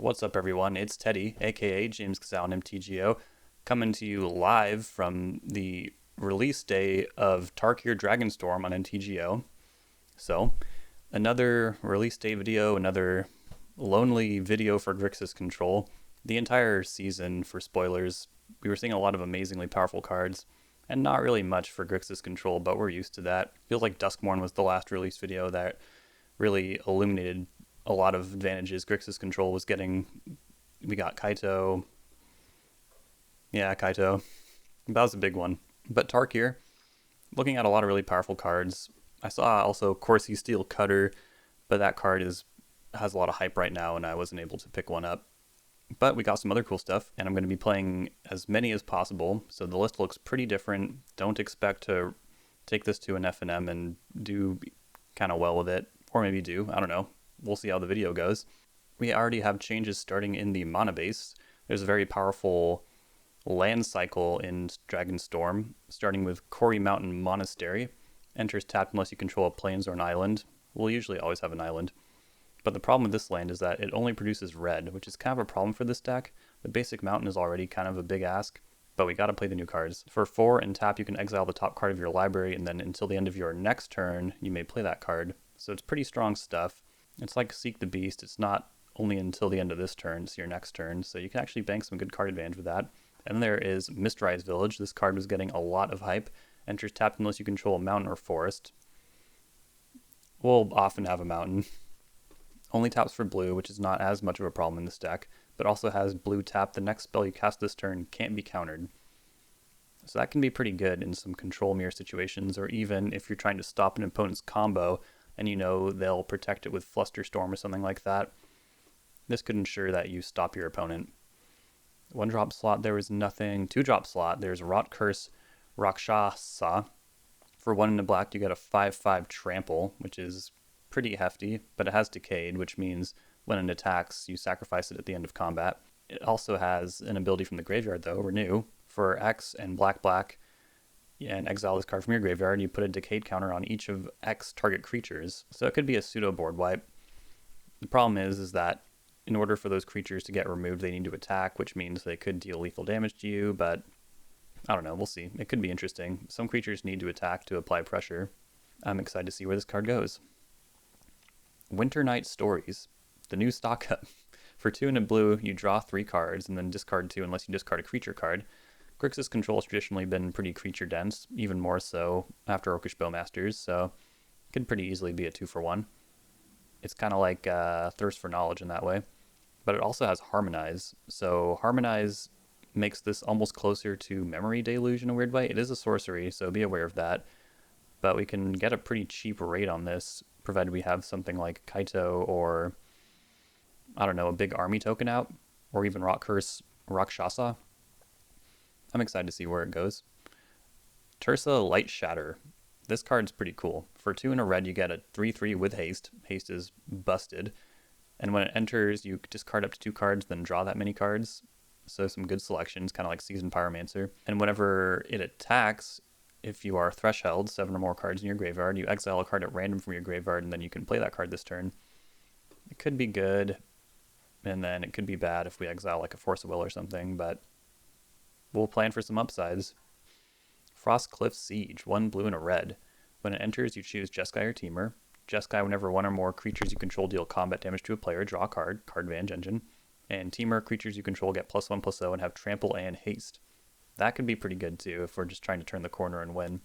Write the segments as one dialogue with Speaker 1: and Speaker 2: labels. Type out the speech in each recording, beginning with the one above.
Speaker 1: What's up, everyone? It's Teddy, aka James Kazal on MTGO, coming to you live from the release day of TARKIR DRAGONSTORM on MTGO. So, another release day video, another lonely video for Grixis Control. The entire season, for spoilers, we were seeing a lot of amazingly powerful cards, and not really much for Grixis Control, but we're used to that. Feels like Duskmourn was the last release video that really illuminated a lot of advantages Grixis Control was getting. We got Kaito. Yeah, Kaito. That was a big one. But Tarkir, looking at a lot of really powerful cards. I saw also Corsi Steel Cutter, but that card has a lot of hype right now, and I wasn't able to pick one up. But we got some other cool stuff, and I'm going to be playing as many as possible, so the list looks pretty different. Don't expect to take this to an FNM and do kind of well with it, or maybe do, I don't know. We'll see how the video goes. We already have changes starting in the mana base. There's a very powerful land cycle in Dragonstorm, starting with Cori Mountain Monastery. Enters tapped unless you control a plains or an island. We'll usually always have an island. But the problem with this land is that it only produces red, which is kind of a problem for this deck. The basic mountain is already kind of a big ask, but we gotta play the new cards. For 4 and tap, you can exile the top card of your library, and then until the end of your next turn, you may play that card. So it's pretty strong stuff. It's like Seek the Beast. It's not only until the end of this turn, it's your next turn, so you can actually bank some good card advantage with that. And then there is Mistrise Village. This card was getting a lot of hype. Enters tapped unless you control a mountain or forest. We'll often have a mountain. Only taps for blue, which is not as much of a problem in this deck, but also has blue tap. The next spell you cast this turn can't be countered. So that can be pretty good in some control mirror situations, or even if you're trying to stop an opponent's combo and you know they'll protect it with Flusterstorm or something like that. This could ensure that you stop your opponent. 1-drop slot, there is nothing. 2-drop slot, there's Rot Curse Rakshasa. For 1 in the black, you get a 5/5 trample, which is pretty hefty, but it has Decayed, which means when it attacks, you sacrifice it at the end of combat. It also has an ability from the graveyard, though, Renew. For X and black, and exile this card from your graveyard, and you put a Decayed counter on each of X target creatures. So it could be a pseudo board wipe. The problem is that in order for those creatures to get removed, they need to attack, which means they could deal lethal damage to you, but I don't know, we'll see. It could be interesting. Some creatures need to attack to apply pressure. I'm excited to see where this card goes. Winter Night Stories, the new stock up. For 2 and a blue, you draw 3 cards, and then discard 2 unless you discard a creature card. Grixis Control has traditionally been pretty creature dense, even more so after Orcish Bowmasters, so it could pretty easily be a 2-for-1. It's kind of like Thirst for Knowledge in that way. But it also has Harmonize, so Harmonize makes this almost closer to Memory Deluge in a weird way. It is a sorcery, so be aware of that. But we can get a pretty cheap rate on this, provided we have something like Kaito or, I don't know, a big army token out, or even Rot Curse Rakshasa. I'm excited to see where it goes. Tursa Light Shatter. This card's pretty cool. For 2 and a red, you get a 3/3 with haste. Haste is busted. And when it enters, you discard up to 2 cards, then draw that many cards. So some good selections, kind of like Seasoned Pyromancer. And whenever it attacks, if you are threshold, 7 or more cards in your graveyard, you exile a card at random from your graveyard, and then you can play that card this turn. It could be good, and then it could be bad if we exile like a Force of Will or something, but we'll plan for some upsides. Frostcliff Siege, 1 blue and a red. When it enters, you choose Jeskai or Temur. Jeskai, whenever 1 or more creatures you control deal combat damage to a player, draw a card advantage engine. And Temur, creatures you control get +1/+0 and have trample and haste. That could be pretty good too if we're just trying to turn the corner and win.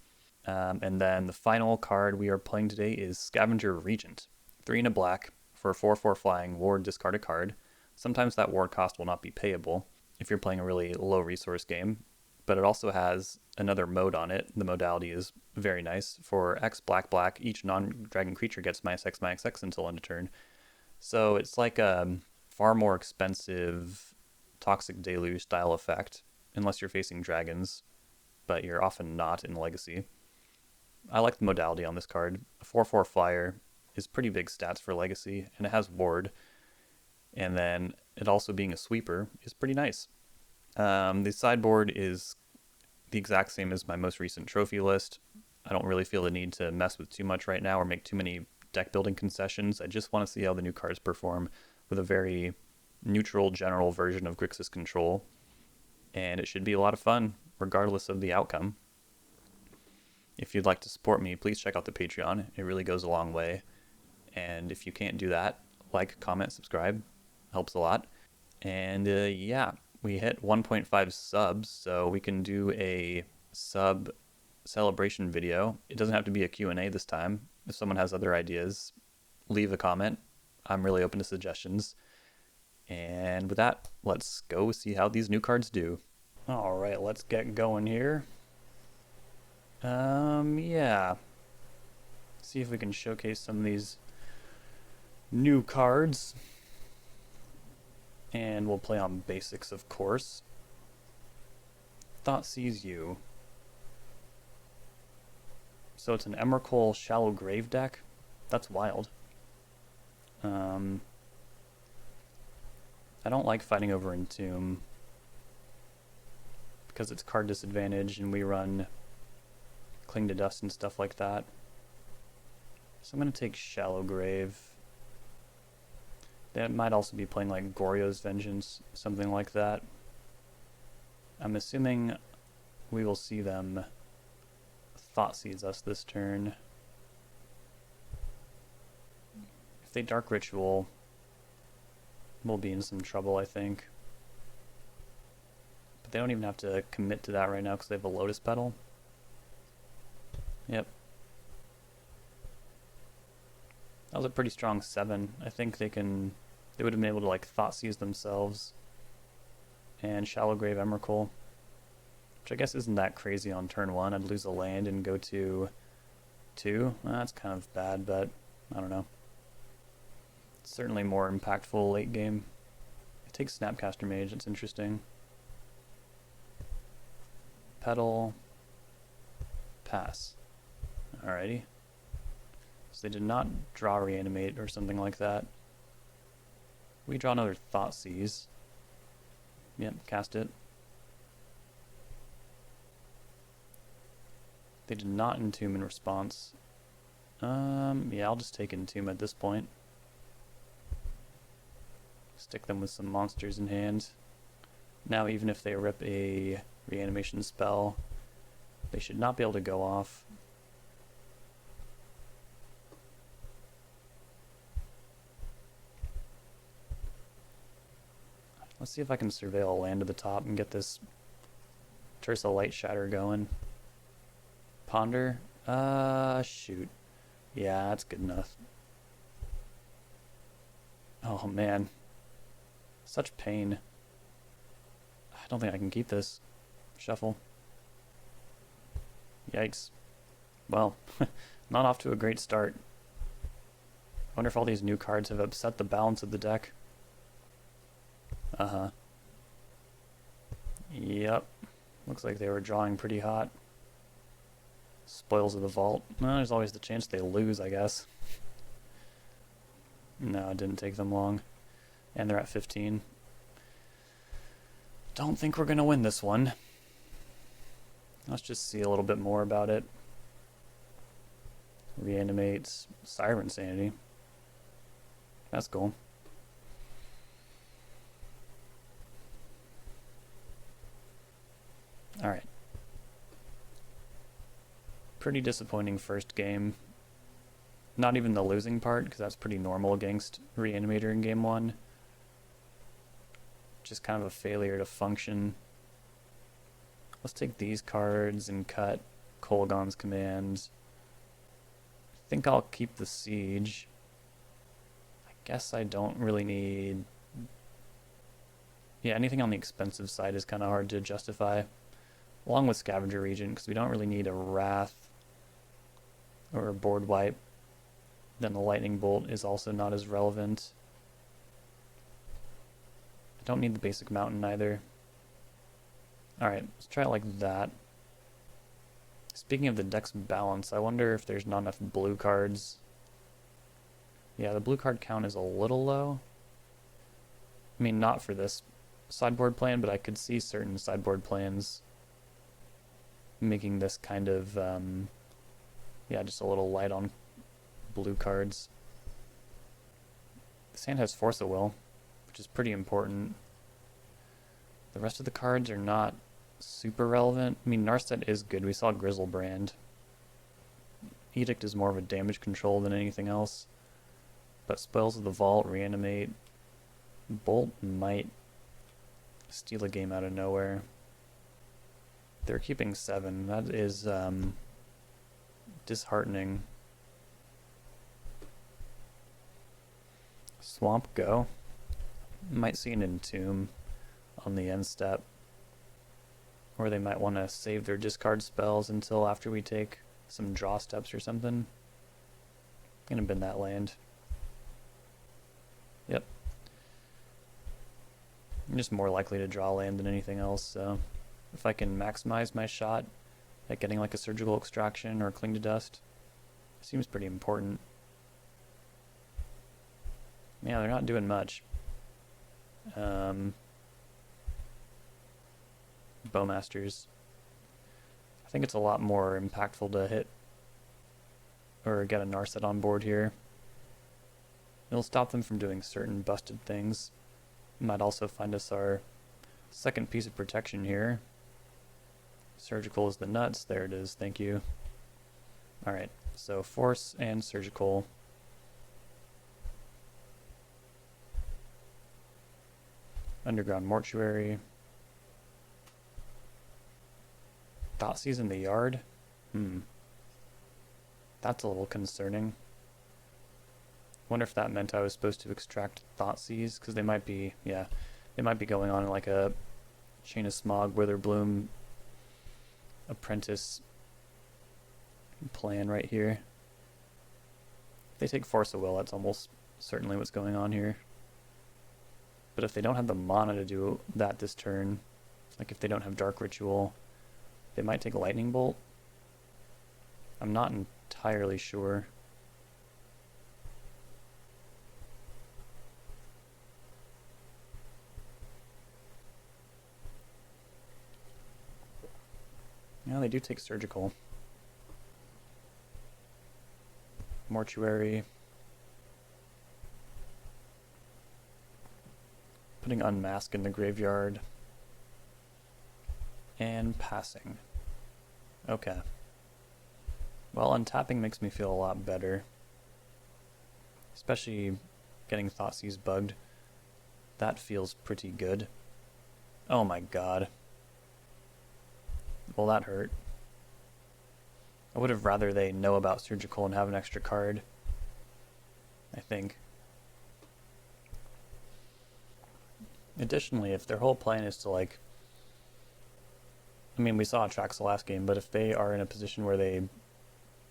Speaker 1: And then the final card we are playing today is Scavenger Regent. 3 and a black. For a 4/4 flying, ward, discard a card. Sometimes that ward cost will not be payable if you're playing a really low resource game, but it also has another mode on it. The modality is very nice. For X black, each non-dragon creature gets -X/-X until end of turn. So it's like a far more expensive Toxic Deluge style effect, unless you're facing dragons, but you're often not in Legacy. I like the modality on this card. A 4/4 flyer is pretty big stats for Legacy, and it has ward. And then it also being a sweeper is pretty nice. The sideboard is the exact same as my most recent trophy list. I don't really feel the need to mess with too much right now or make too many deck building concessions. I just want to see how the new cards perform with a very neutral general version of Grixis Control, and it should be a lot of fun, regardless of the outcome. If you'd like to support me, please check out the Patreon. It really goes a long way. And if you can't do that, like, comment, subscribe. Helps a lot. And yeah, we hit 1.5 subs, so we can do a sub celebration video. It doesn't have to be a Q&A this time. If someone has other ideas, leave a comment. I'm really open to suggestions. And with that, let's go see how these new cards do. Alright, let's get going here. Yeah. See if we can showcase some of these new cards. And we'll play on basics, of course. Thought Sees You. So it's an Emrakul Shallow Grave deck? That's wild. I don't like fighting over Entomb because it's card disadvantage and we run Cling to Dust and stuff like that. So I'm going to take Shallow Grave. They might also be playing like Goryo's Vengeance, something like that. I'm assuming we will see them Thoughtseize us this turn. If they Dark Ritual, we'll be in some trouble, I think. But they don't even have to commit to that right now because they have a Lotus Petal. Yep. That was a pretty strong 7. I think they would have been able to like Thoughtseize themselves and Shallow Grave Emrakul, which I guess isn't that crazy on turn 1. I'd lose a land and go to 2. Well, that's kind of bad, but I don't know. It's certainly more impactful late game. It takes Snapcaster Mage, it's interesting. Petal. Pass. Alrighty. So they did not draw Reanimate or something like that. We draw another Thoughtseize. Yep, cast it. They did not Entomb in response. Yeah, I'll just take Entomb at this point. Stick them with some monsters in hand. Now even if they rip a reanimation spell, they should not be able to go off. Let's see if I can surveil a land to the top and get this Tersa Light Shatter going. Ponder? Shoot. Yeah, that's good enough. Oh man. Such pain. I don't think I can keep this. Shuffle. Yikes. Well, not off to a great start. I wonder if all these new cards have upset the balance of the deck. Uh-huh. Yep. Looks like they were drawing pretty hot. Spoils of the Vault. Well, there's always the chance they lose, I guess. No, it didn't take them long. And they're at 15. Don't think we're going to win this one. Let's just see a little bit more about it. Reanimates Siren Sanity. That's cool. Alright. Pretty disappointing first game. Not even the losing part, because that's pretty normal against Reanimator in game 1. Just kind of a failure to function. Let's take these cards and cut Kolaghan's Command. I think I'll keep the Siege. I guess I don't really need... Yeah, anything on the expensive side is kind of hard to justify. Along with Scavenger Regent, because we don't really need a Wrath or a board wipe. Then the Lightning Bolt is also not as relevant. I don't need the basic Mountain either. Alright, let's try it like that. Speaking of the deck's balance, I wonder if there's not enough blue cards. Yeah, the blue card count is a little low. I mean, not for this sideboard plan, but I could see certain sideboard plans making this kind of, yeah, just a little light on blue cards. This hand has Force of Will, which is pretty important. The rest of the cards are not super relevant. I mean, Narset is good. We saw Grizzlebrand. Edict is more of a damage control than anything else. But Spoils of the Vault, Reanimate, Bolt might steal a game out of nowhere. They're keeping 7. That is disheartening. Swamp Go. Might see an Entomb on the end step. Or they might want to save their discard spells until after we take some draw steps or something. Gonna bin that land. Yep. I'm just more likely to draw land than anything else, so if I can maximize my shot at getting like a Surgical Extraction or Cling to Dust, it seems pretty important. Yeah, they're not doing much. Bowmasters. I think it's a lot more impactful to hit or get a Narset on board here. It'll stop them from doing certain busted things. Might also find us our second piece of protection here. Surgical is the nuts. There it is. Thank you. Alright, so Force and Surgical. Underground Mortuary. Thoughtseize in the yard? That's a little concerning. Wonder if that meant I was supposed to extract Thoughtseize, because they might be, yeah, they might be going on like a Chain of Smog, Witherbloom, Apprentice plan right here. If they take Force of Will, that's almost certainly what's going on here. But if they don't have the mana to do that this turn, like if they don't have Dark Ritual, they might take Lightning Bolt. I'm not entirely sure. Yeah, they do take Surgical. Mortuary. Putting Unmask in the graveyard. And passing. Okay. Well, untapping makes me feel a lot better. Especially getting Thoughtseize bugged. That feels pretty good. Oh my god. Well, that hurt. I would have rather they know about Surgical and have an extra card. I think. Additionally, if their whole plan is to like... I mean, we saw Trax the last game, but if they are in a position where they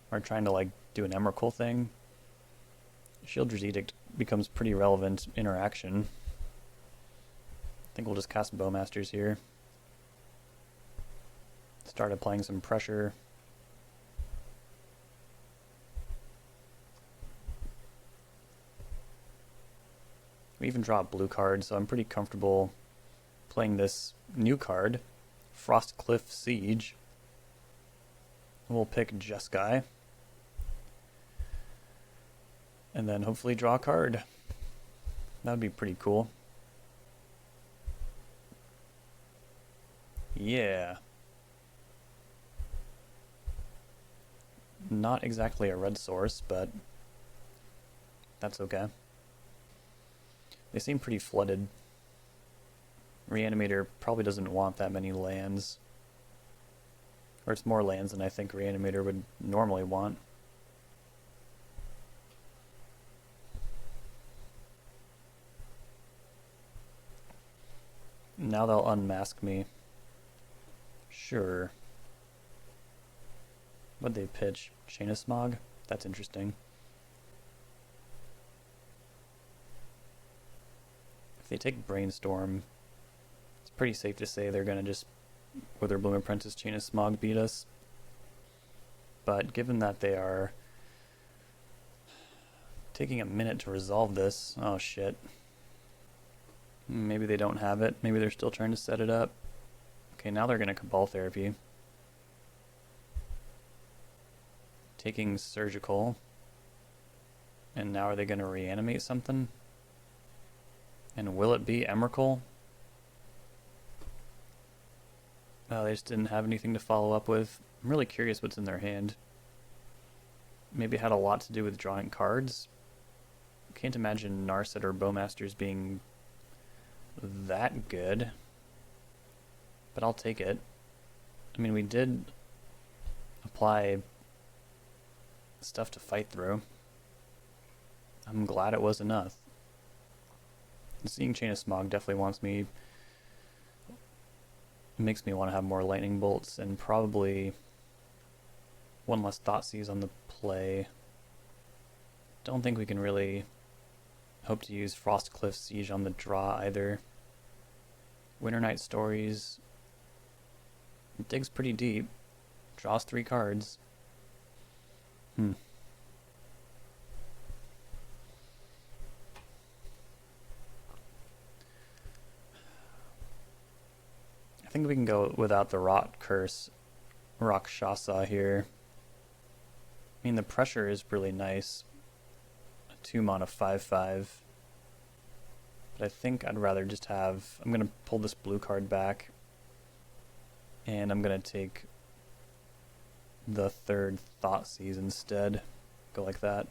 Speaker 1: are trying to like do an Emrakul thing, Sheoldred's Edict becomes pretty relevant interaction. I think we'll just cast Bowmasters here. Start applying some pressure. We even draw a blue card, so I'm pretty comfortable playing this new card, Frostcliff Siege. We'll pick Jeskai. And then hopefully draw a card. That would be pretty cool. Yeah. Not exactly a red source, but that's okay. They seem pretty flooded. Reanimator probably doesn't want that many lands. Or it's more lands than I think Reanimator would normally want. Now they'll unmask me. Sure. What'd they pitch? Chain of Smog? That's interesting. If they take Brainstorm, it's pretty safe to say they're gonna just Witherbloom Apprentice Chain of Smog beat us. But given that they are taking a minute to resolve this, oh shit. Maybe they don't have it. Maybe they're still trying to set it up. Okay, now they're gonna Cabal Therapy. Taking Surgical. And now are they gonna reanimate something? And will it be Emrakul? They just didn't have anything to follow up with. I'm really curious what's in their hand. Maybe it had a lot to do with drawing cards. Can't imagine Narset or Bowmasters being that good. But I'll take it. I mean, we did apply stuff to fight through. I'm glad it was enough. Seeing Chain of Smog definitely makes me want to have more lightning bolts and probably one less Thoughtseize on the play. Don't think we can really hope to use Frostcliff Siege on the draw either. Winternight Stories digs pretty deep, draws 3 cards. I think we can go without the Rot Curse Rakshasa here. I mean, the pressure is really nice. A 2-mana 5/5. But I think I'd rather just have... I'm going to pull this blue card back. And I'm going to take the 3rd Thoughtseize instead. Go like that.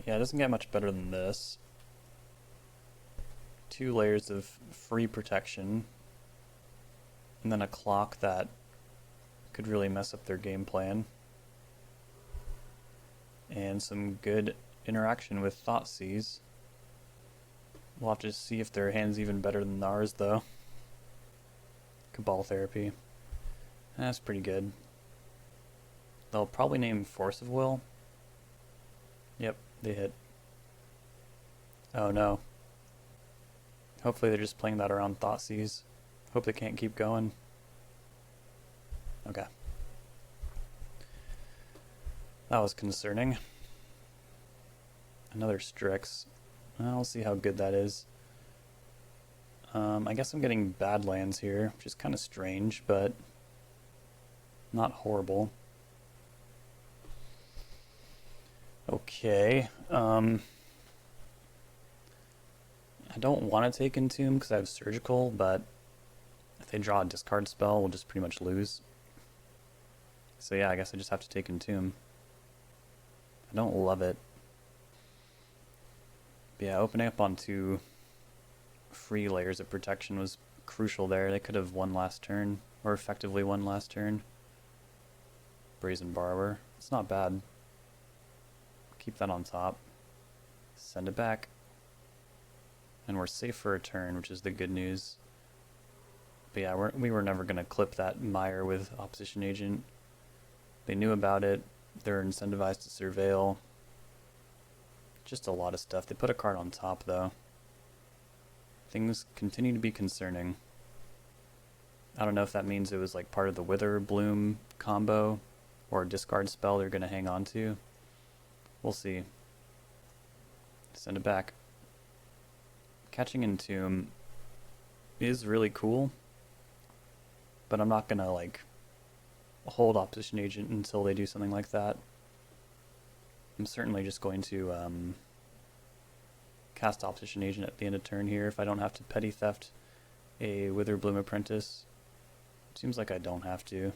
Speaker 1: Yeah, it doesn't get much better than this. 2 layers of free protection. And then a clock that could really mess up their game plan. And some good interaction with Thoughtseize. We'll have to see if their hand's even better than ours, though. Cabal Therapy. That's pretty good. They'll probably name Force of Will. Yep, they hit. Oh no. Hopefully they're just playing that around Thoughtseize. Hope they can't keep going. Okay. That was concerning. Another Strix. I'll see how good that is. I guess I'm getting Badlands here, which is kind of strange, but not horrible. Okay. I don't want to take Entomb because I have Surgical, but if they draw a discard spell, we'll just pretty much lose. So yeah, I guess I just have to take Entomb. I don't love it. But yeah, opening up on 2 free layers of protection was crucial there. They could have won last turn, or effectively won last turn. Brazen Borrower. It's not bad. Keep that on top. Send it back. And we're safe for a turn, which is the good news. But yeah, we were never going to clip that Mire with Opposition Agent. They knew about it. They're incentivized to surveil. Just a lot of stuff. They put a card on top, though. Things continue to be concerning. I don't know if that means it was like part of the Wither Bloom combo or a discard spell they're going to hang on to. We'll see. Send it back. Catching Entomb is really cool, but I'm not going to like hold Opposition Agent until they do something like that. I'm certainly just going to cast Opposition Agent at the end of turn here if I don't have to Petty Theft a Witherbloom Apprentice. Seems like I don't have to.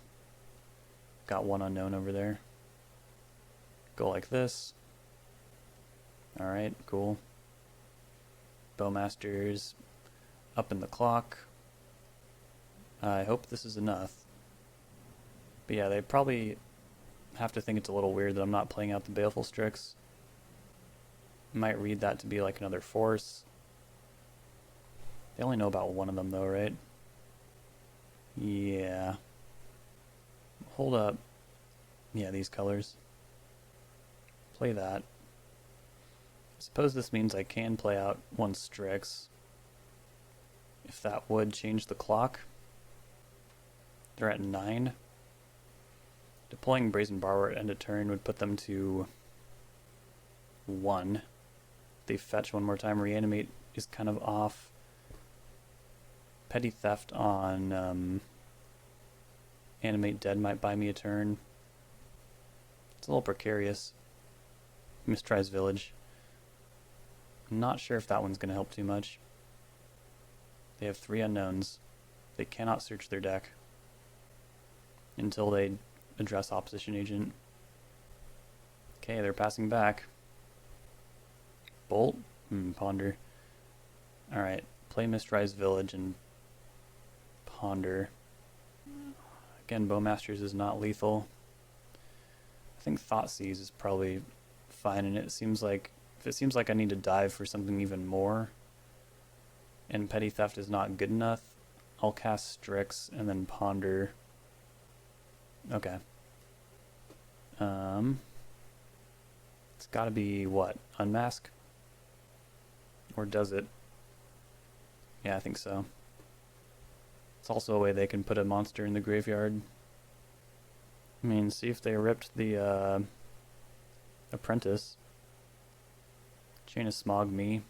Speaker 1: Got one unknown over there. Go like this. Alright, cool. Bowmasters up in the clock. I hope this is enough. But yeah, they probably have to think it's a little weird that I'm not playing out the Baleful Strix. Might read that to be like another force. They only know about one of them though, right? Yeah. Hold up. Yeah, these colors. Play that. I suppose this means I can play out one Strix. If that would change the clock. They're at 9. Deploying Brazen Borrower at end of turn would put them to 1. They fetch one more time. Reanimate is kind of off. Petty Theft on Animate Dead might buy me a turn. It's a little precarious. Mistrise Village. I'm not sure if that one's going to help too much. They have 3 unknowns. They cannot search their deck until they address opposition agent. Okay, they're passing back. Bolt? Ponder. Alright, play Mistrise Village and ponder. Again, Bowmasters is not lethal. I think Thoughtseize is probably fine, and it seems like if it seems like I need to dive for something even more and Petty Theft is not good enough, I'll cast Strix and then ponder. Okay. It's gotta be what? Unmask? Or does it? Yeah, I think so. It's also a way they can put a monster in the graveyard. I mean, see if they ripped the Apprentice. Chain of Smog me.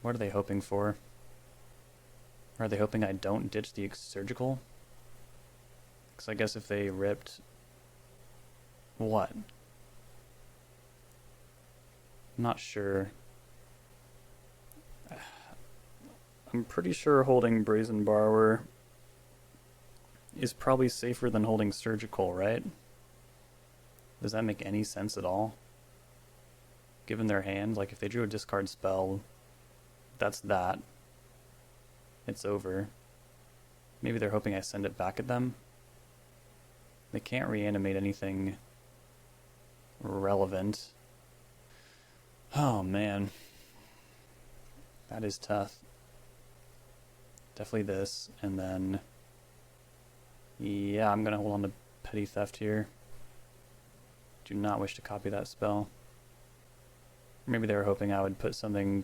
Speaker 1: What are they hoping for? Are they hoping I don't ditch the Surgical? Because I guess if they ripped... What? I'm not sure. I'm pretty sure holding Brazen Borrower is probably safer than holding Surgical, right? Does that make any sense at all? Given their hand, like if they drew a discard spell, that's that. It's over. Maybe they're hoping I send it back at them. They can't reanimate anything relevant. Oh man. That is tough. Definitely this, and then... Yeah, I'm gonna hold on to Petty Theft here. Do not wish to copy that spell. Maybe they were hoping I would put something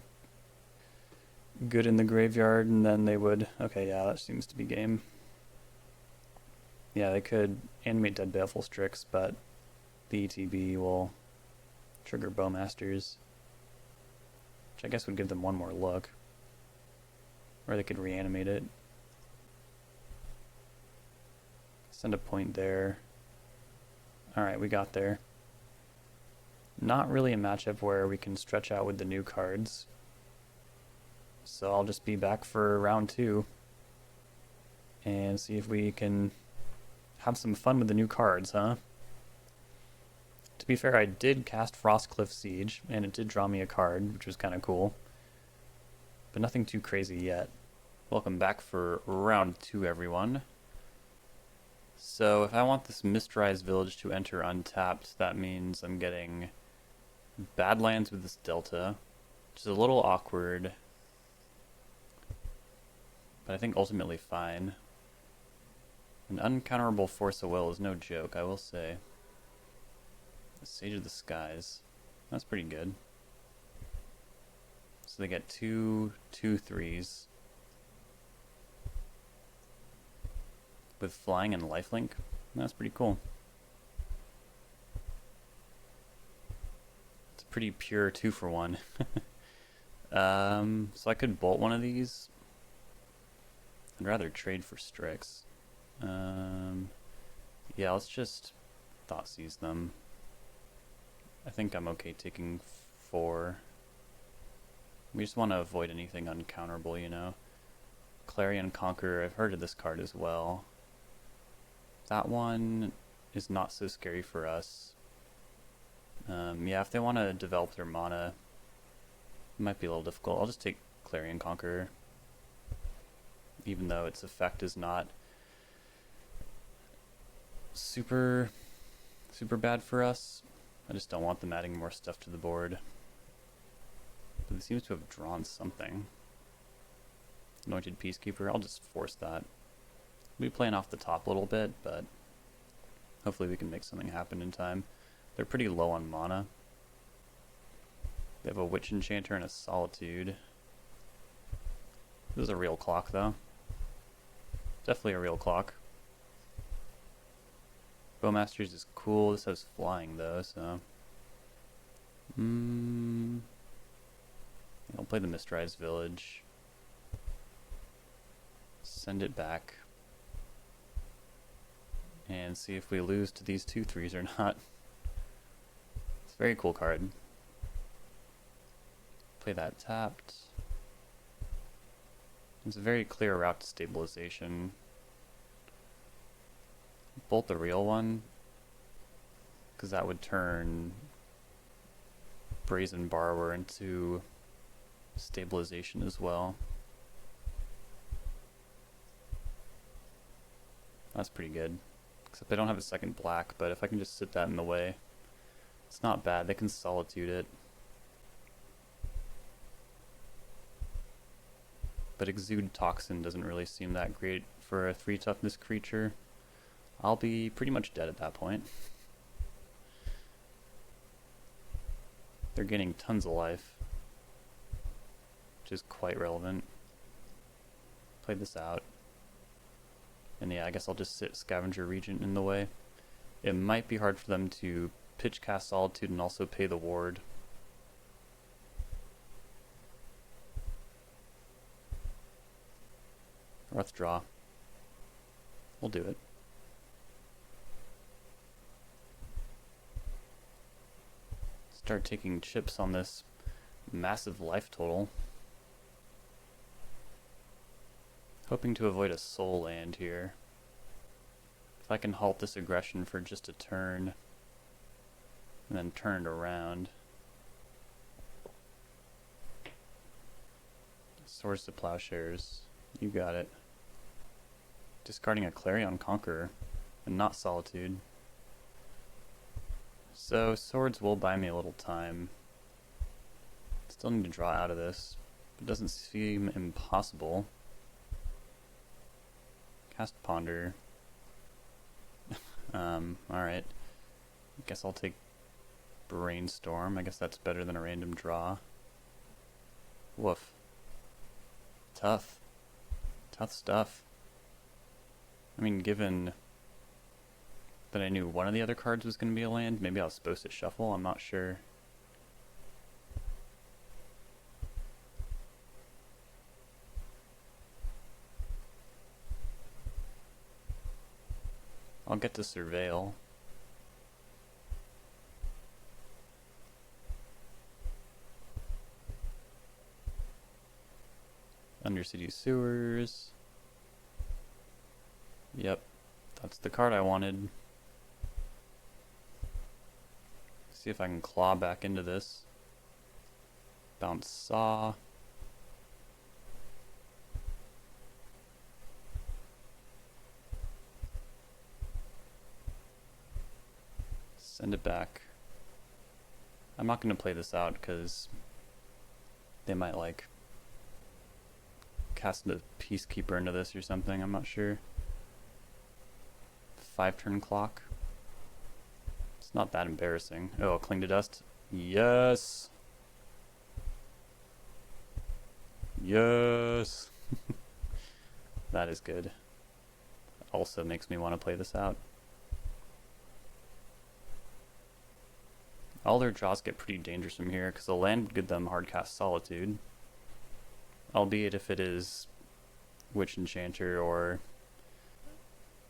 Speaker 1: good in the graveyard, and then they would... Okay, yeah, that seems to be game. Yeah, they could animate Dead Baleful Strix, but the ETB will trigger Bowmasters, which I guess would give them one more look. Or they could reanimate it. Send a point there. Alright, we got there. Not really a matchup where we can stretch out with the new cards. So I'll just be back for round 2 and see if we can have some fun with the new cards, huh? To be fair, I did cast Frostcliff Siege, and it did draw me a card, which was kind of cool. But nothing too crazy yet. Welcome back for round 2, everyone. So if I want this Mistrise Village to enter untapped, that means I'm getting Badlands with this Delta, which is a little awkward, but I think ultimately fine. An uncounterable Force of Will is no joke, I will say. Sage of the Skies. That's pretty good. So they get 2/2/3s. With flying and lifelink. That's pretty cool. It's a pretty pure 2-for-1. So I could bolt one of these. I'd rather trade for Strix. Yeah, let's just Thoughtseize them. I think I'm okay taking 4. We just want to avoid anything uncounterable, you know. Clarion Conqueror, I've heard of this card as well. That one is not so scary for us. Yeah, if they want to develop their mana, it might be a little difficult. I'll just take Clarion Conqueror, even though its effect is not super bad for us. I just don't want them adding more stuff to the board. But it seems to have drawn something. Anointed Peacekeeper, I'll just force that. We'll be playing off the top a little bit, but hopefully we can make something happen in time. They're pretty low on mana. They have a Witch Enchanter and a Solitude. This is a real clock, though. Definitely a real clock. Bowmasters is cool. This has flying, though, so... I'll play the Mistrise Village. Send it back. and see if we lose to these 2/3s or not. It's a very cool card. Play that tapped. It's a very clear route to stabilization. Bolt the real one, because that would turn Brazen Borrower into stabilization as well. That's pretty good. Except I don't have a second black, but if I can just sit that in the way, it's not bad. They can Solitude it. But Exude Toxin doesn't really seem that great for a 3 toughness creature. I'll be pretty much dead at that point. They're getting tons of life, which is quite relevant. Play this out. And yeah, I guess I'll just sit Scavenger Regent in the way. It might be hard for them to pitch cast Solitude and also pay the ward. Or let's draw. We'll do it. Start taking chips on this massive life total. Hoping to avoid a soul land here. If I can halt this aggression for just a turn, and then turn it around. Swords to Plowshares. You got it. Discarding a Clarion Conqueror, and not Solitude. So, swords will buy me a little time. Still need to draw out of this. It doesn't seem impossible. Cast Ponder. Alright. Guess I'll take Brainstorm. I guess that's better than a random draw. Woof. Tough. Tough stuff. I mean, given that I knew one of the other cards was going to be a land, maybe I was supposed to shuffle, I'm not sure. I'll get to Surveil. Undercity Sewers. Yep, that's the card I wanted. See if I can claw back into this. Bounce Saw. Send it back. I'm not going to play this out because they might like cast a Peacekeeper into this or something, I'm not sure. 5-turn clock. It's not that embarrassing. Oh, Cling to Dust. Yes! Yes! That is good. Also makes me want to play this out. All their draws get pretty dangerous from here, because the land would give them hardcast Solitude. Albeit if it is Witch Enchanter or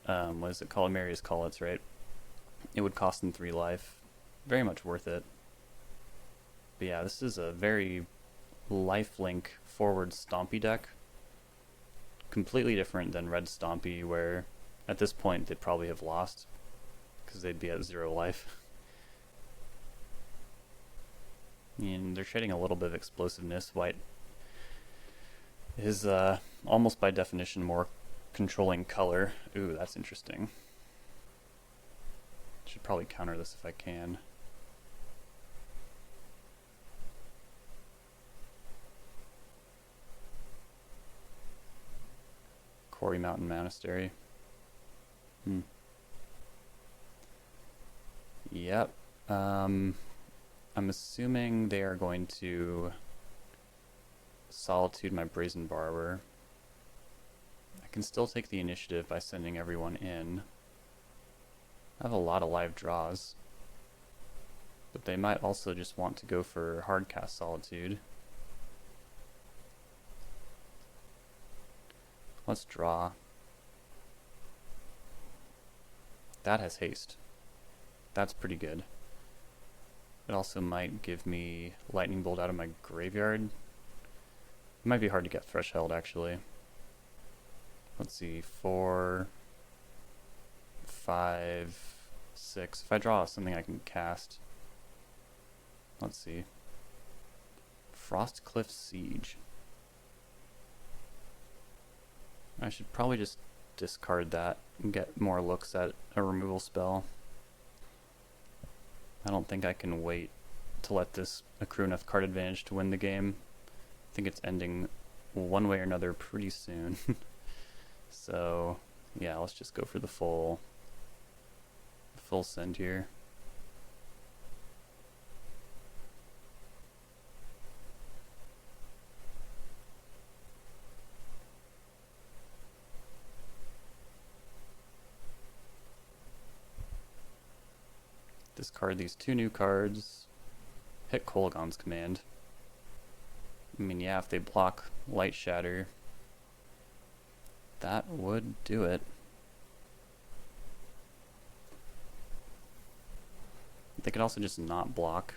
Speaker 1: what is it called? Marius Collets, right? It would cost them 3 life. Very much worth it. But yeah, this is a very lifelink forward Stompy deck. Completely different than Red Stompy, where at this point they'd probably have lost because they'd be at 0 life. And they're shedding a little bit of explosiveness. White is almost by definition more controlling color. Ooh, that's interesting. Should probably counter this if I can. Cori Mountain Monastery. Yep. I'm assuming they are going to Solitude my Brazen Borrower. I can still take the initiative by sending everyone in. I have a lot of live draws. But they might also just want to go for hardcast Solitude. Let's draw. That has haste. That's pretty good. It also might give me lightning bolt out of my graveyard. It might be hard to get threshold actually. Let's see, 4, 5, 6. If I draw something I can cast. Let's see. Frostcliff Siege. I should probably just discard that and get more looks at a removal spell. I don't think I can wait to let this accrue enough card advantage to win the game. I think it's ending one way or another pretty soon. So yeah, let's just go for the full send here. Discard these 2 new cards. Hit Kolaghan's Command. I mean, yeah, if they block Light Shatter, that would do it. They could also just not block.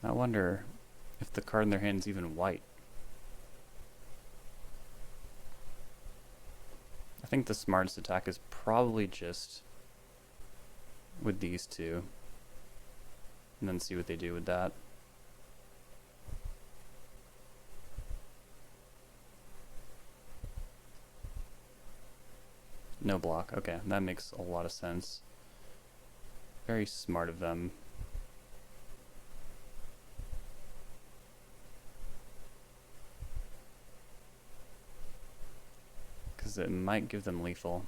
Speaker 1: I wonder if the card in their hand is even white. I think the smartest attack is probably just with these 2. And then see what they do with that. No block. Okay, that makes a lot of sense. Very smart of them. Because it might give them lethal.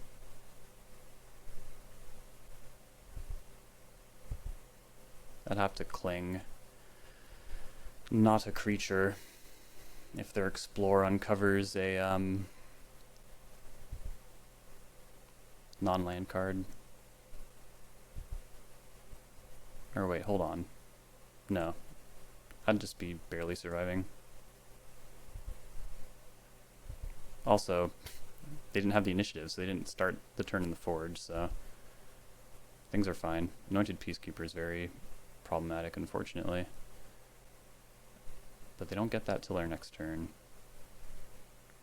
Speaker 1: I'd have to cling. Not a creature. If their Explore uncovers a non-land card. Or wait, hold on. No. I'd just be barely surviving. Also, they didn't have the initiative, so they didn't start the turn in the Forge, so things are fine. Anointed Peacekeeper is very problematic, unfortunately. But they don't get that till their next turn.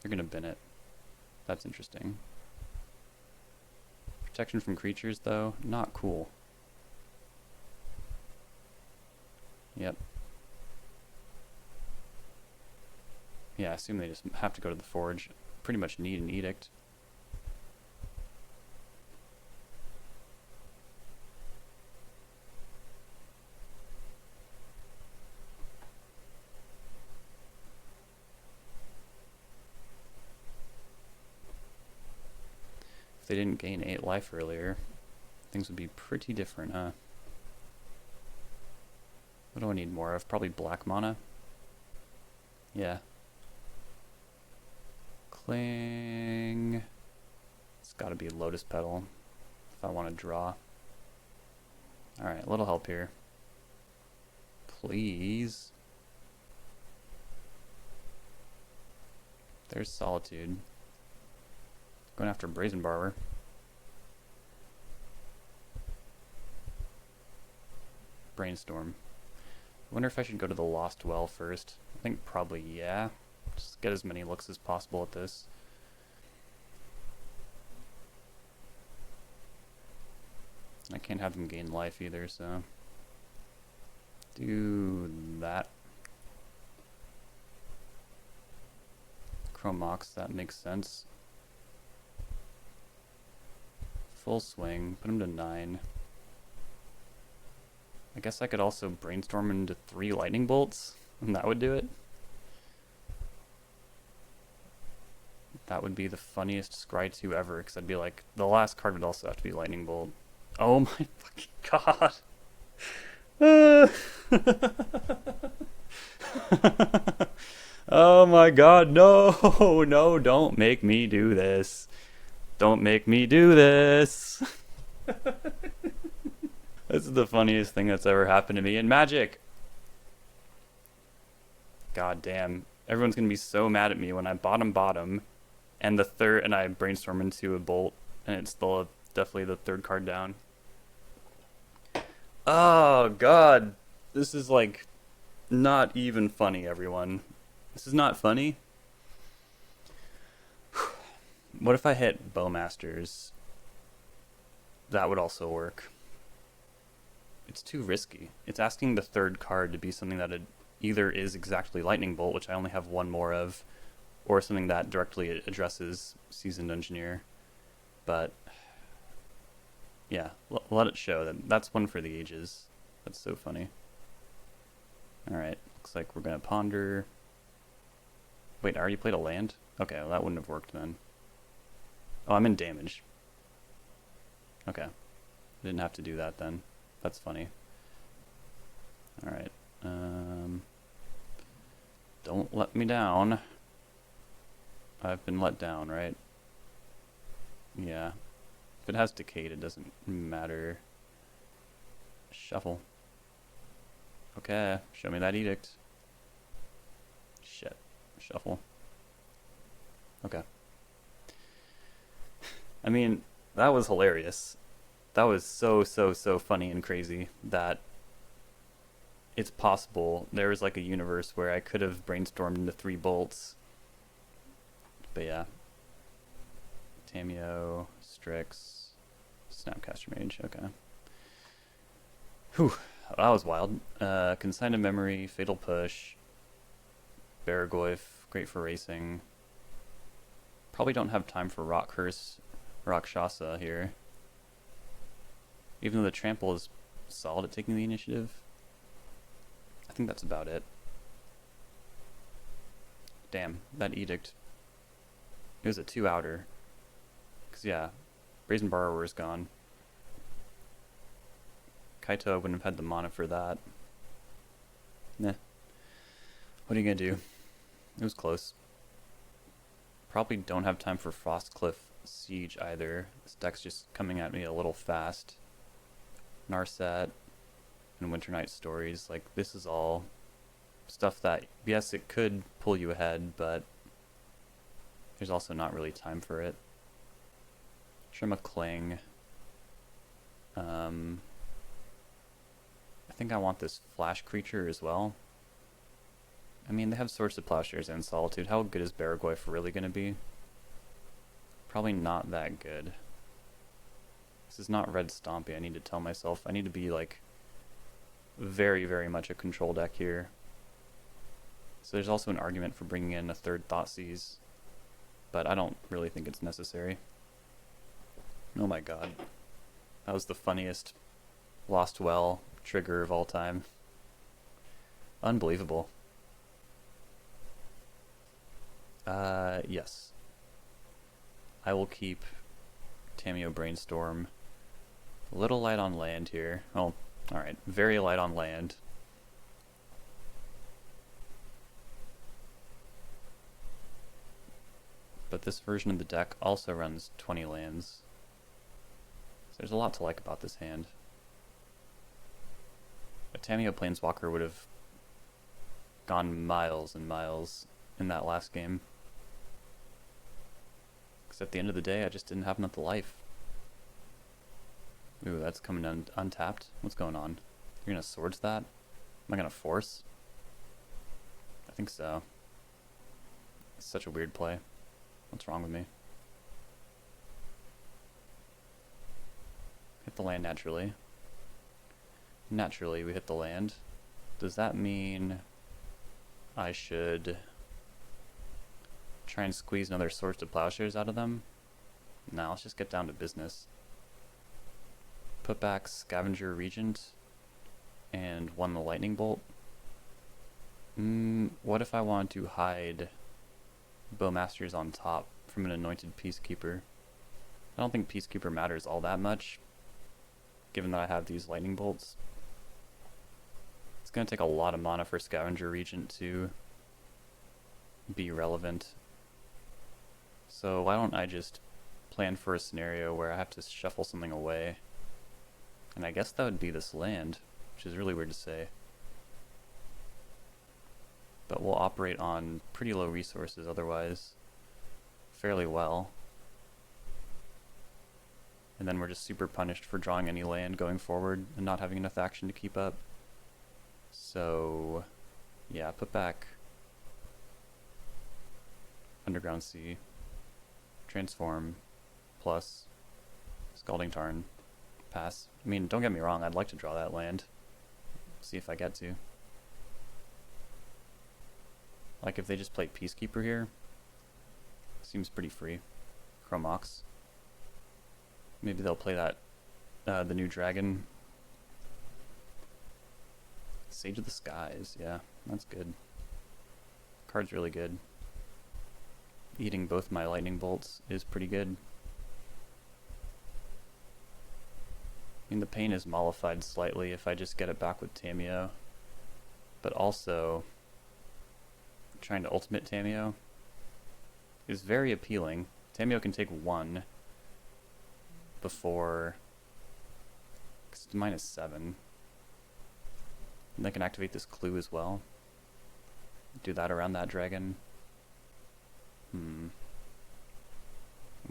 Speaker 1: They're gonna bin it. That's interesting. Protection from creatures, though, not cool. Yep. Yeah, I assume they just have to go to the Forge. Pretty much need an Edict. If they didn't gain 8 life earlier, things would be pretty different, huh? What do I need more of? Probably black mana? Yeah. Cling. It's gotta be Lotus Petal if I want to draw. Alright, a little help here. Please. There's Solitude. Going after Brazen Barber. Brainstorm. I wonder if I should go to the Lost Well first. I think probably yeah. Just get as many looks as possible at this. I can't have them gain life either, so do that. Chromox, that makes sense. Full swing, put him to 9. I guess I could also brainstorm into 3 lightning bolts, and that would do it. That would be the funniest Scry 2 ever, because I'd be like, the last card would also have to be lightning bolt. Oh my fucking god. Oh my god, no, no, don't make me do this. Don't make me do this. This is the funniest thing that's ever happened to me in Magic. God damn. Everyone's gonna be so mad at me when I bottom, and I brainstorm into a bolt, and it's definitely the third card down. Oh god. This is like not even funny, everyone. This is not funny. What if I hit Bowmasters? That would also work. It's too risky. It's asking the third card to be something that it either is exactly Lightning Bolt, which I only have one more of, or something that directly addresses Seasoned Engineer. But yeah, let it show. That's one for the ages. That's so funny. Alright, looks like we're gonna ponder. Wait, I already played a land? Okay, well that wouldn't have worked then. Oh, I'm in damage. Okay. Didn't have to do that then. That's funny. Alright. Don't let me down. I've been let down, right? Yeah. If it has Decayed, it doesn't matter. Shuffle. Okay, show me that edict. Shit. Shuffle. Okay. I mean, that was hilarious. That was so funny and crazy that it's possible there was like a universe where I could have brainstormed into 3 bolts. But yeah. Tamiyo, Strix, Snapcaster Mage, okay. Whew, that was wild. Consign to Memory, Fatal Push, Baragoyf, great for racing. Probably don't have time for Rock Curse, Rakshasa here. Even though the trample is solid at taking the initiative. I think that's about it. Damn, that edict. It was a 2-outer. Because yeah, Brazen Borrower is gone. Kaito wouldn't have had the mana for that. Nah. What are you gonna do? It was close. Probably don't have time for Frostcliff Siege either. This deck's just coming at me a little fast. Narset and Winter Night Stories, like this is all stuff that, yes, it could pull you ahead, but there's also not really time for it. Trima Cling. I think I want this flash creature as well. I mean, they have Swords to Plowshares and Solitude. How good is Baragoyf really going to be? Probably not that good. This is not Red Stompy, I need to tell myself. I need to be, like, very much a control deck here. So there's also an argument for bringing in a third Thoughtseize, but I don't really think it's necessary. Oh my god. That was the funniest Lost Well trigger of all time. Unbelievable. Yes. I will keep Tamiyo Brainstorm. A little light on land here. Oh, alright. Very light on land. But this version of the deck also runs 20 lands. So there's a lot to like about this hand. A Tamiyo Planeswalker would have gone miles and miles in that last game. Because at the end of the day, I just didn't have enough life. Ooh, that's coming untapped. What's going on? You're gonna Swords that? Am I gonna force? I think so. It's such a weird play. What's wrong with me? Hit the land naturally. Naturally, we hit the land. Does that mean I should try and squeeze another Swords to Plowshares out of them? No, let's just get down to business. Put back Scavenger Regent and won the Lightning Bolt. What if I wanted to hide Bowmasters on top from an Anointed Peacekeeper? I don't think Peacekeeper matters all that much, given that I have these Lightning Bolts. It's going to take a lot of mana for Scavenger Regent to be relevant. So why don't I just plan for a scenario where I have to shuffle something away? And I guess that would be this land, which is really weird to say. But we'll operate on pretty low resources otherwise, fairly well. And then we're just super punished for drawing any land going forward and not having enough action to keep up. So, yeah, put back Underground Sea, Transform, plus Scalding Tarn, pass. I mean, don't get me wrong, I'd like to draw that land. See if I get to. Like if they just play Peacekeeper here, seems pretty free. Chromox. Maybe they'll play that, the new dragon. Sage of the Skies, yeah, that's good. Card's really good. Eating both my lightning bolts is pretty good. I mean, the pain is mollified slightly if I just get it back with Tamiyo. But also, trying to ultimate Tamiyo is very appealing. Tamiyo can take 1 before, because it's -7. And they can activate this clue as well. Do that around that dragon. I'm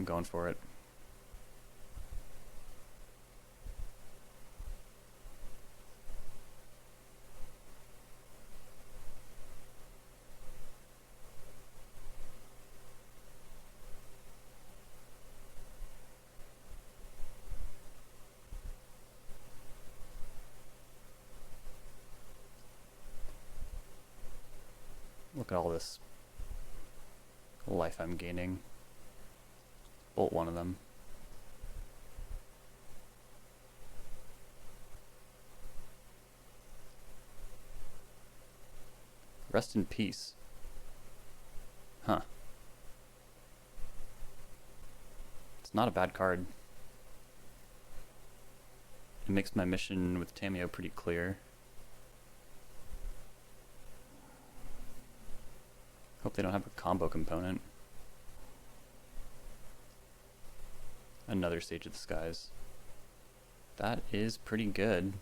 Speaker 1: going for it. Look at all this life I'm gaining. Bolt one of them. Rest in peace. Huh. It's not a bad card. It makes my mission with Tamiyo pretty clear. Hope they don't have a combo component. Another Sage of the Skies. That is pretty good,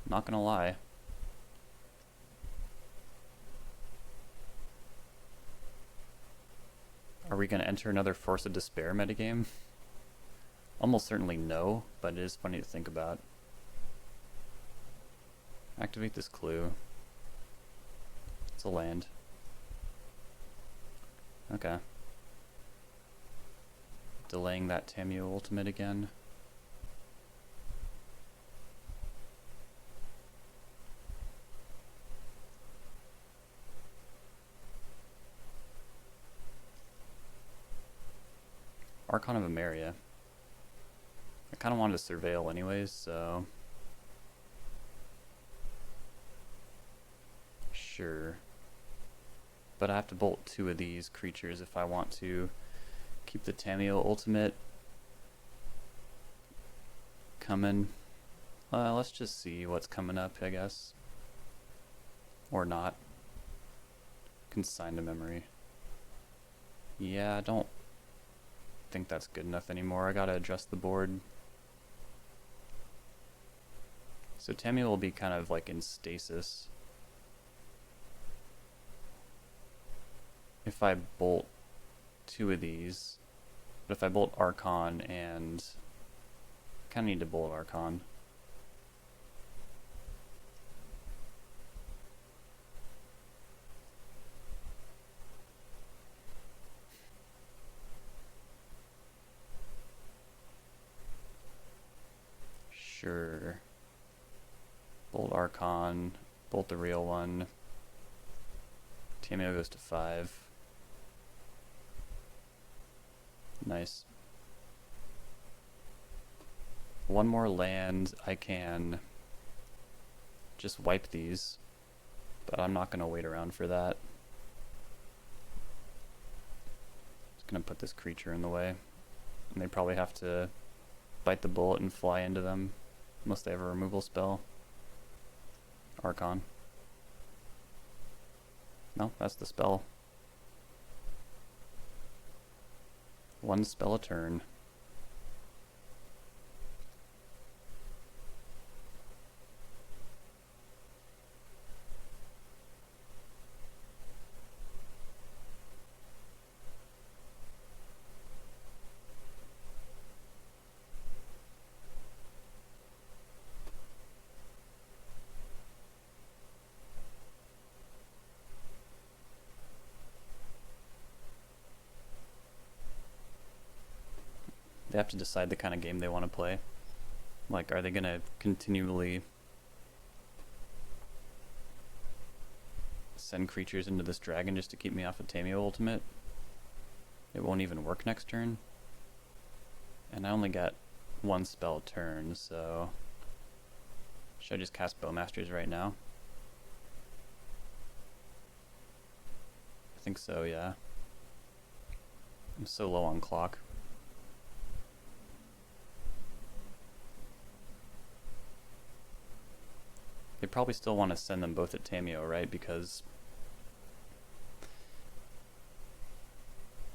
Speaker 1: not gonna lie. Are we gonna enter another Force of Despair metagame? Almost certainly no, but it is funny to think about. Activate this clue. It's a land. Okay. Delaying that Tamiyo ultimate again. Archon of Emeria. I kind of wanted to surveil anyways, so... Sure. But I have to bolt 2 of these creatures if I want to keep the Tamiyo ultimate coming. Let's just see what's coming up, I guess. Or not. Consign to memory. Yeah, I don't think that's good enough anymore. I gotta adjust the board. So Tamiyo will be kind of like in stasis. If I bolt 2 of these, but if I bolt Archon and kind of need to bolt Archon. Sure. Bolt Archon, bolt the real one. Tamiyo goes to 5. Nice. One more land, I can just wipe these, but I'm not going to wait around for that. Just going to put this creature in the way, and they probably have to bite the bullet and fly into them, unless they have a removal spell. Archon. No, that's the spell. 1 spell a turn. They have to decide the kind of game they want to play. Like, are they going to continually send creatures into this dragon just to keep me off of Tameo Ultimate? It won't even work next turn. And I only got one spell a turn, so should I just cast Bowmasters right now? I think so, yeah. I'm so low on clock. They probably still want to send them both at Tameo, right? Because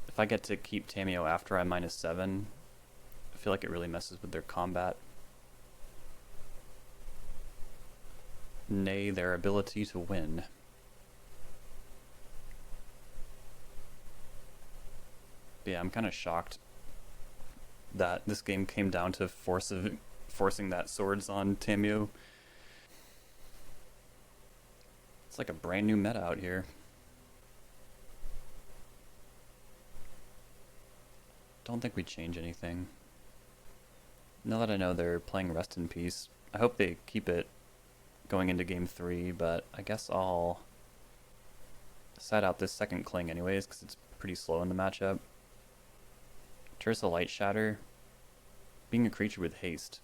Speaker 1: if I get to keep Tameo after I -7, I feel like it really messes with their combat. Nay, their ability to win. But yeah, I'm kind of shocked that this game came down to forcing that swords on Tameo. It's like a brand new meta out here. Don't think we change anything. Now that I know they're playing Rest in Peace, I hope they keep it going into game 3, but I guess I'll side out this second Cling anyways, because it's pretty slow in the matchup. Tersa Light Shatter, being a creature with haste,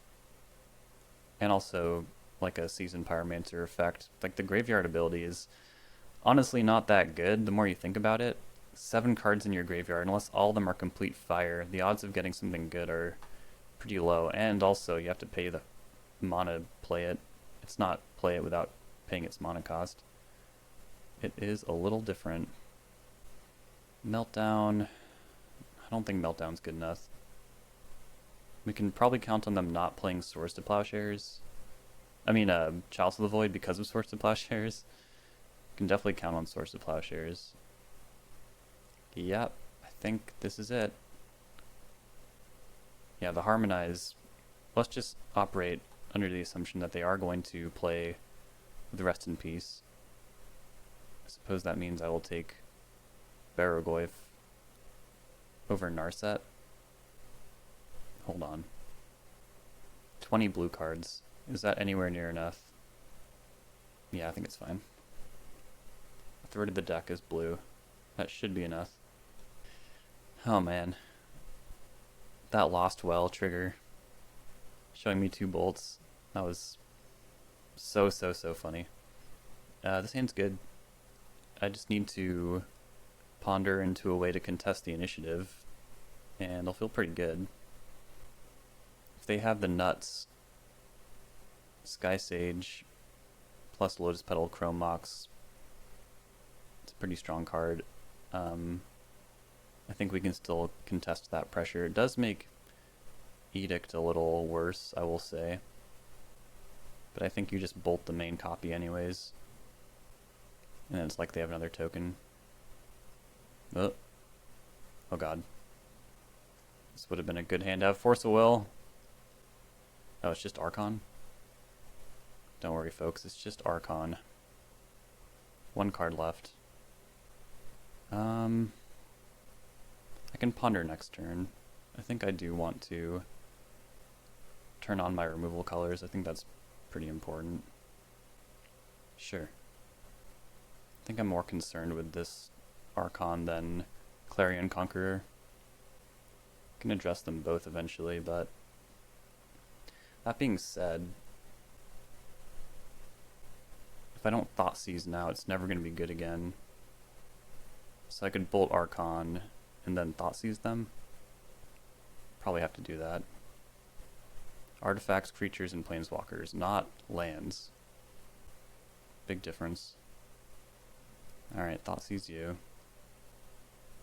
Speaker 1: and also like a Seasoned Pyromancer effect. Like, the graveyard ability is honestly not that good the more you think about it. 7 cards in your graveyard, unless all of them are complete fire, the odds of getting something good are pretty low, and also you have to pay the mana to play it. It's not play it without paying its mana cost. It is a little different. Meltdown, I don't think Meltdown's good enough. We can probably count on them not playing Swords to Plowshares. I mean, Chalice of the Void because of Swords to Plowshares. Can definitely count on Swords to Plowshares. Yep, I think this is it. Yeah, the Harmonize, let's just operate under the assumption that they are going to play with Rest in Peace. I suppose that means I will take Barrogoyf over Narset. Hold on. 20 blue cards. Is that anywhere near enough? Yeah, I think it's fine. A third of the deck is blue. That should be enough. Oh man. That Lost Well trigger showing me 2 bolts. That was so funny. This hand's good. I just need to ponder into a way to contest the initiative, and I'll feel pretty good. If they have the nuts, Sky Sage plus Lotus Petal Chrome Mox, it's a pretty strong card. I think we can still contest that pressure. It does make Edict a little worse, I will say. But I think you just bolt the main copy anyways. And then it's like they have another token. Oh god. This would have been a good hand to have. Force of Will. Oh, it's just Archon? Don't worry folks, it's just Archon. 1 card left. I can ponder next turn. I think I do want to turn on my removal colors. I think that's pretty important. Sure. I think I'm more concerned with this Archon than Clarion Conqueror. I can address them both eventually, but that being said, if I don't Thoughtseize now, it's never going to be good again. So I could bolt Archon and then Thoughtseize them. Probably have to do that. Artifacts, creatures, and planeswalkers, not lands. Big difference. Alright, Thoughtseize you.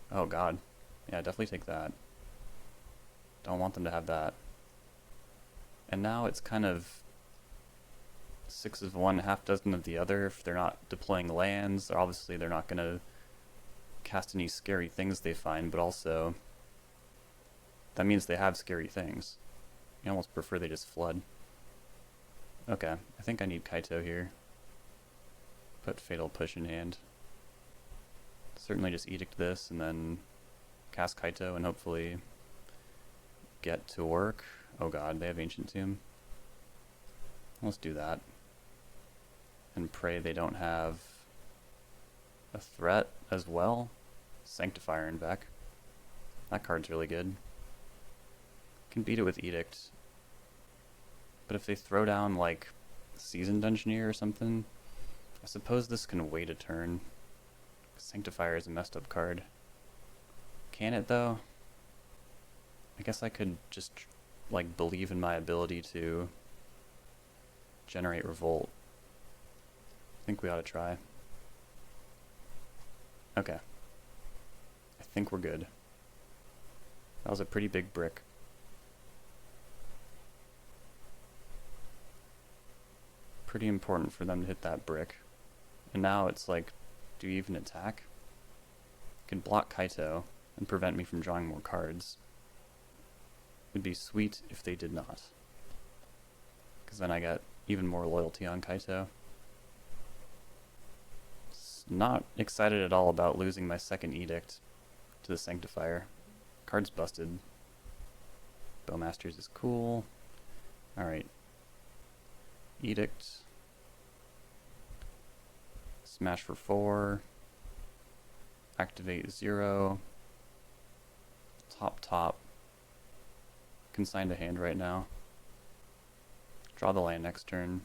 Speaker 1: Oh god. Yeah, definitely take that. Don't want them to have that. And now it's kind of 6 of one, half dozen of the other. If they're not deploying lands, obviously they're not going to cast any scary things they find, but also that means they have scary things. I almost prefer they just flood. Okay, I think I need Kaito here. Put Fatal Push in hand. Certainly just Edict this and then cast Kaito and hopefully get to work. Oh god, they have Ancient Tomb. Let's do that. And pray they don't have a threat as well. Sanctifier in back. That card's really good. Can beat it with Edict. But if they throw down like Seasoned Engineer or something, I suppose this can wait a turn. Sanctifier is a messed up card. Can it though? I guess I could just like believe in my ability to generate Revolt. I think we ought to try. Okay. I think we're good. That was a pretty big brick. Pretty important for them to hit that brick. And now it's like, do you even attack? Can block Kaito and prevent me from drawing more cards. It'd be sweet if they did not. Because then I got even more loyalty on Kaito. Not excited at all about losing my second Edict to the Sanctifier. Card's busted. Bowmasters is cool. Alright. Edict. Smash for 4. Activate 0. Top. Consign to hand right now. Draw the land next turn.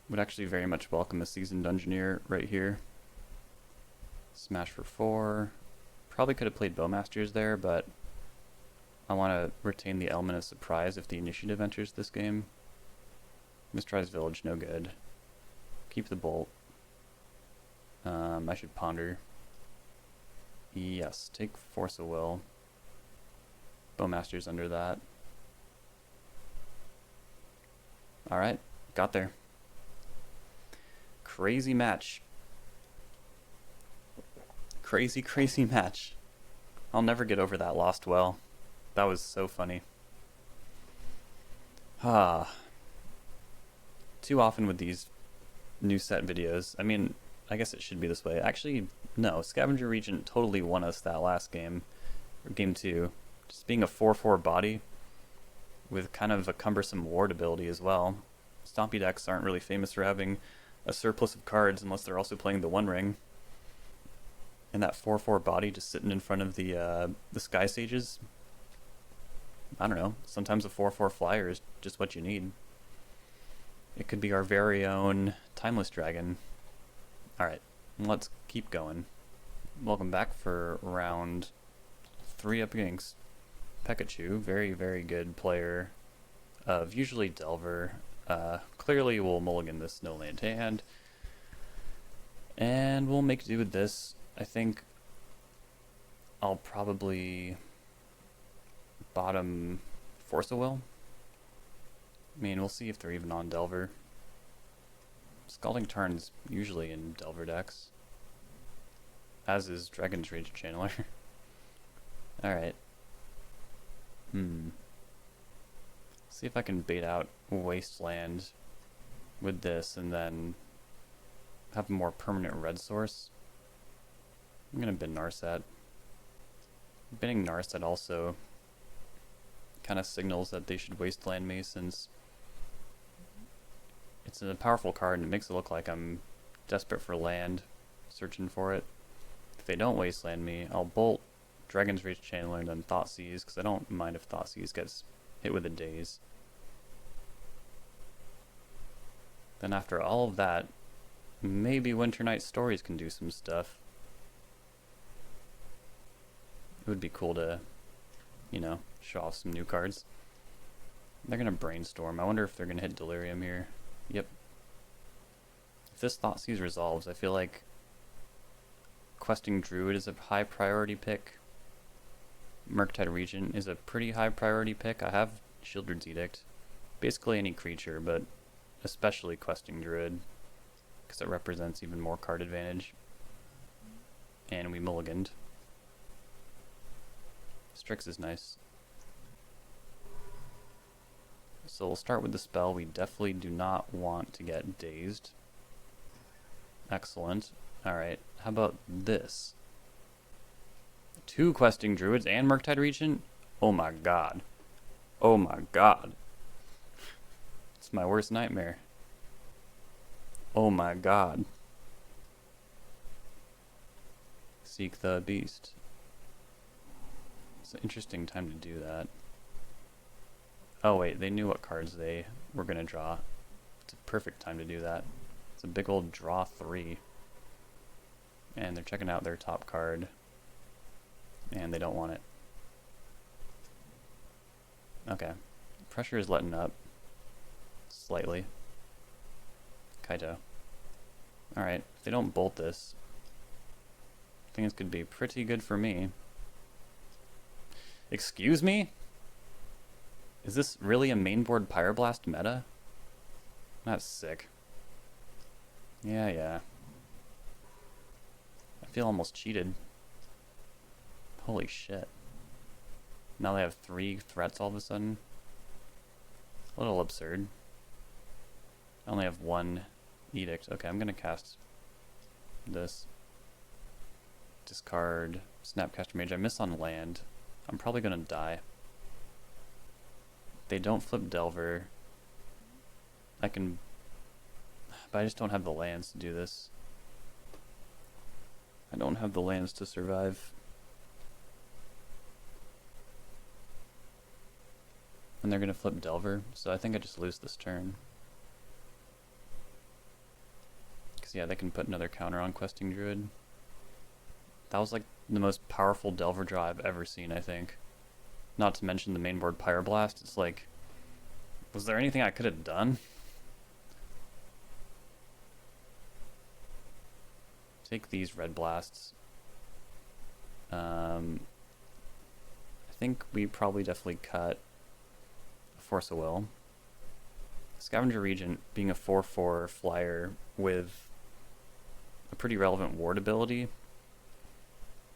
Speaker 1: Would actually very much welcome a Seasoned Engineer right here. Smash for 4. Probably could have played Bowmasters there, but I want to retain the element of surprise if the initiative enters this game. Mistrise Village, no good. Keep the Bolt. I should ponder. Yes, take Force of Will. Bowmasters under that. Alright, got there. Crazy match. Crazy match. I'll never get over that lost well. That was so funny. Too often with these new set videos. I mean, I guess it should be this way. Actually, no. Scavenger Regent totally won us that last game. Or game 2. Just being a 4/4 body with kind of a cumbersome ward ability as well. Stompy decks aren't really famous for having a surplus of cards unless they're also playing the One Ring. And that 4/4 body just sitting in front of the Sky Sages. I don't know. Sometimes a 4/4 flyer is just what you need. It could be our very own Timeless Dragon. Alright, let's keep going. Welcome back for round 3 up against Pikachu. Very good player of usually Delver. Clearly we'll mulligan this no land hand. And we'll make do with this. I think I'll probably bottom Force of Will. I mean, we'll see if they're even on Delver. Scalding Tarn's usually in Delver decks. As is Dragon's Rage Channeler. Alright. See if I can bait out Wasteland with this and then have a more permanent red source. I'm gonna bin Narset. Binning Narset also kind of signals that they should Wasteland me, since it's a powerful card and it makes it look like I'm desperate for land, searching for it. If they don't Wasteland me, I'll bolt Dragon's Rage Channeler and then Thoughtseize, because I don't mind if Thoughtseize gets hit with a Daze. Then after all of that, maybe Winter Night Stories can do some stuff. It would be cool to, you know, show off some new cards. They're going to Brainstorm. I wonder if they're going to hit Delirium here. Yep. If this Thoughtseize resolves, I feel like Questing Druid is a high priority pick. Murktide Regent is a pretty high priority pick. I have Shieldred's Edict. Basically any creature, but especially Questing Druid, because it represents even more card advantage. And we mulliganed. Strix is nice. So we'll start with the spell. We definitely do not want to get dazed. Excellent. Alright, how about this? 2 Questing Druids and Murktide Regent? Oh my god. Oh my god. It's my worst nightmare. Oh my god. Seek the beast. It's an interesting time to do that. Oh wait, they knew what cards they were going to draw. It's a perfect time to do that. It's a big old draw 3. And they're checking out their top card. And they don't want it. Okay. Pressure is letting up. Slightly. Kaito. Alright, if they don't bolt this, I think this could be pretty good for me. Excuse me? Is this really a mainboard Pyroblast meta? That's sick. Yeah. I feel almost cheated. Holy shit. Now they have 3 threats all of a sudden. A little absurd. I only have 1 edict. Okay, I'm gonna cast this. Discard Snapcaster Mage. I miss on land. I'm probably gonna die. They don't flip Delver. I can... But I just don't have the lands to do this. I don't have the lands to survive. And they're gonna flip Delver, so I think I just lose this turn. Because yeah, they can put another counter on Questing Druid. That was like the most powerful Delver draw I've ever seen, I think. Not to mention the mainboard Pyroblast. It's like, was there anything I could have done? Take these red blasts. I think we probably definitely cut Force of Will. Scavenger Regent being a 4/4 flyer with a pretty relevant ward ability.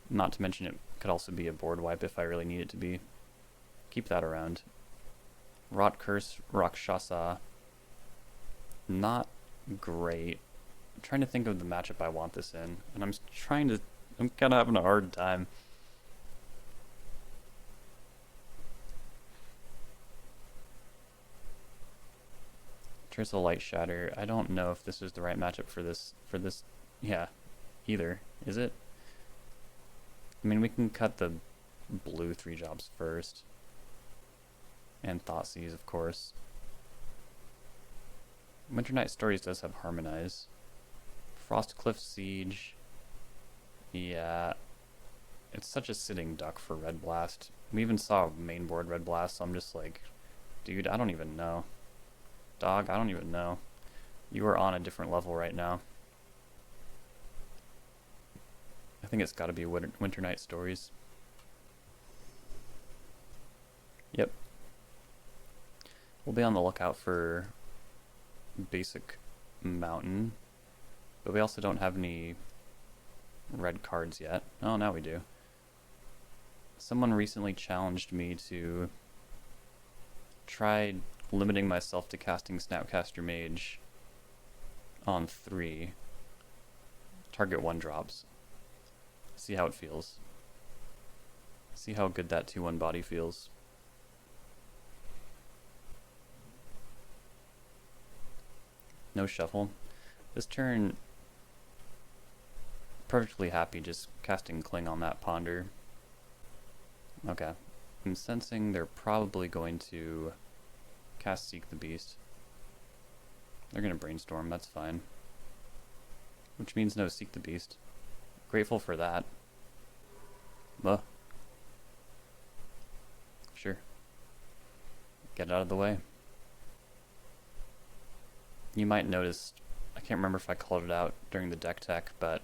Speaker 1: Not to mention it could also be a board wipe if I really need it to be. Keep that around. Rot Curse Rakshasa. Not great. I'm trying to think of the matchup I want this in, and I'm kind of having a hard time. Tersal Light Shatter. I don't know if this is the right matchup for this. Yeah, either. Is it? I mean, we can cut the blue 3 jobs first. And Thoughtseize, of course. Winter Night Stories does have Harmonize. Frostcliff Siege. Yeah. It's such a sitting duck for Red Blast. We even saw mainboard Red Blast, so I'm just like, dude, I don't even know. Dog, I don't even know. You are on a different level right now. I think it's got to be Winter Night Stories. Yep. We'll be on the lookout for basic mountain, but we also don't have any red cards yet. Oh, now we do. Someone recently challenged me to try limiting myself to casting Snapcaster Mage on 3. Target 1 drops. See how it feels. See how good that 2/1 body feels. No shuffle. This turn, perfectly happy just casting Cling on that Ponder. Okay. I'm sensing they're probably going to cast Seek the Beast. They're going to Brainstorm, that's fine. Which means no Seek the Beast. Grateful for that. Sure. Get out of the way. You might notice, I can't remember if I called it out during the deck tech, but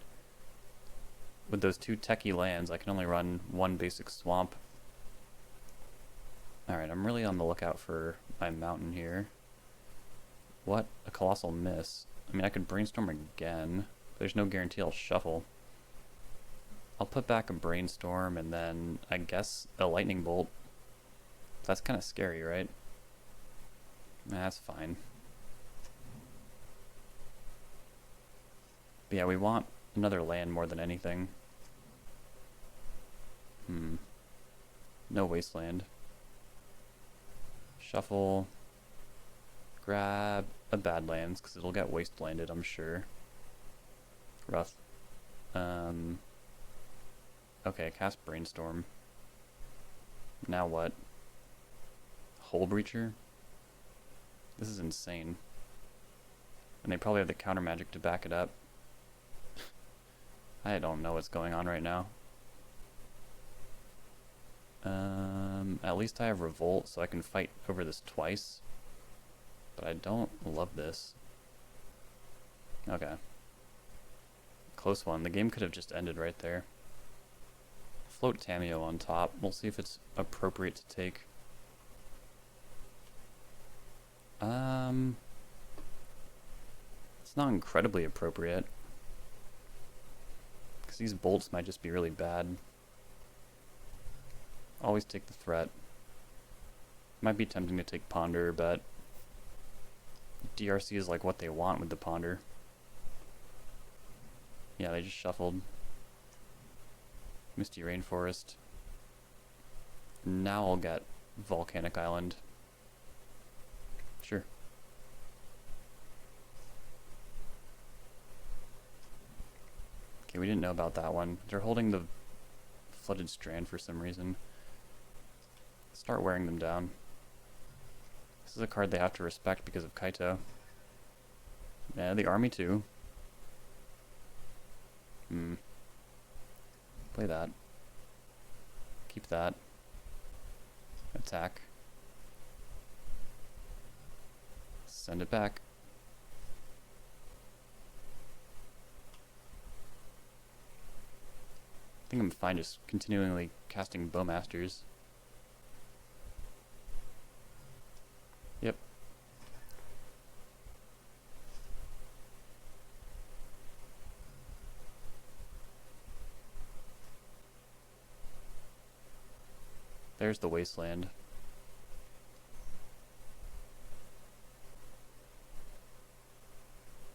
Speaker 1: with those 2 techie lands, I can only run 1 basic swamp. Alright, I'm really on the lookout for my mountain here. What? A Colossal Miss. I mean, I could Brainstorm again. But there's no guarantee I'll shuffle. I'll put back a Brainstorm and then, I guess, a Lightning Bolt. That's kind of scary, right? Nah, that's fine. But yeah, we want another land more than anything. No wasteland. Shuffle. Grab a Badlands, because it'll get wastelanded, I'm sure. Rough. Okay, cast Brainstorm. Now what? Hull Breacher? This is insane. And they probably have the counter magic to back it up. I don't know what's going on right now. At least I have Revolt, so I can fight over this twice. But I don't love this. Okay. Close one. The game could have just ended right there. Float Tameo on top. We'll see if it's appropriate to take. It's not incredibly appropriate. Because these bolts might just be really bad. Always take the threat. Might be tempting to take Ponder, but DRC is like what they want with the Ponder. Yeah, they just shuffled. Misty Rainforest. Now I'll get Volcanic Island. Sure. Okay, we didn't know about that one. They're holding the Flooded Strand for some reason. Start wearing them down. This is a card they have to respect because of Kaito. Yeah, the army too. Play that. Keep that. Attack. Send it back. I think I'm fine just continually casting Bowmasters. Yep. There's the wasteland.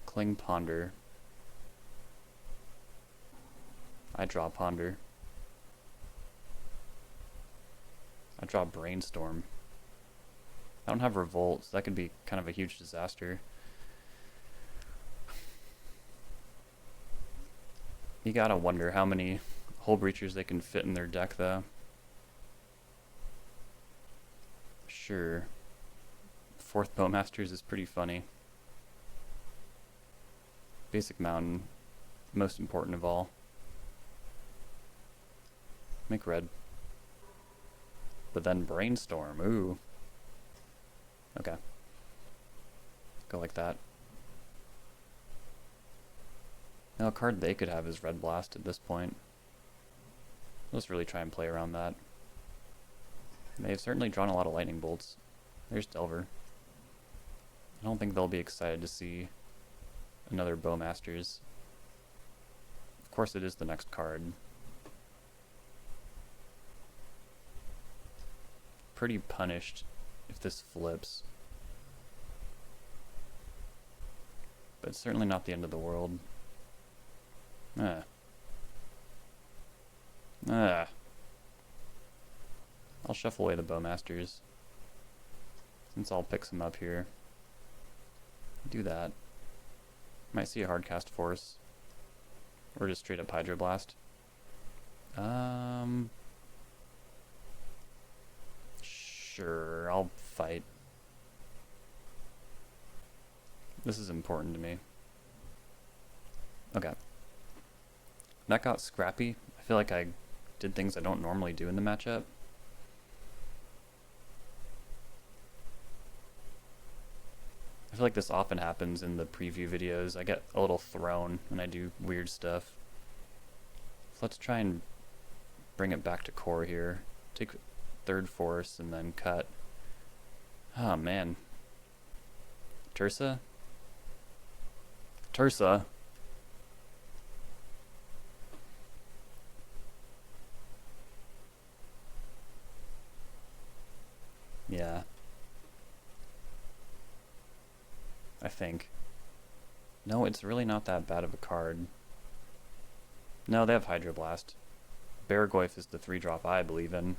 Speaker 1: Cling Ponder. I draw Ponder. I draw Brainstorm. I don't have Revolt, so that could be kind of a huge disaster. You gotta wonder how many Hull Breachers they can fit in their deck, though. Sure. Fourth Bowmasters is pretty funny. Basic Mountain, most important of all. Make red. But then Brainstorm, ooh. Okay. Go like that. Now a card they could have is Red Blast at this point. Let's really try and play around that. They've certainly drawn a lot of lightning bolts. There's Delver. I don't think they'll be excited to see another Bowmasters. Of course it is the next card. Pretty punished if this flips. But it's certainly not the end of the world. I'll shuffle away the Bowmasters, since I'll pick some up here. Do that. Might see a hard cast Force. Or just straight up Hydroblast. Sure, I'll fight. This is important to me. Okay. That got scrappy. I feel like I did things I don't normally do in the matchup. I feel like this often happens in the preview videos. I get a little thrown when I do weird stuff. So let's try and bring it back to core here. Take third Force and then cut. Oh man. Tursa? Tursa? Yeah. I think. No, it's really not that bad of a card. No, they have Hydroblast. Barragoyf is the 3-drop I believe in.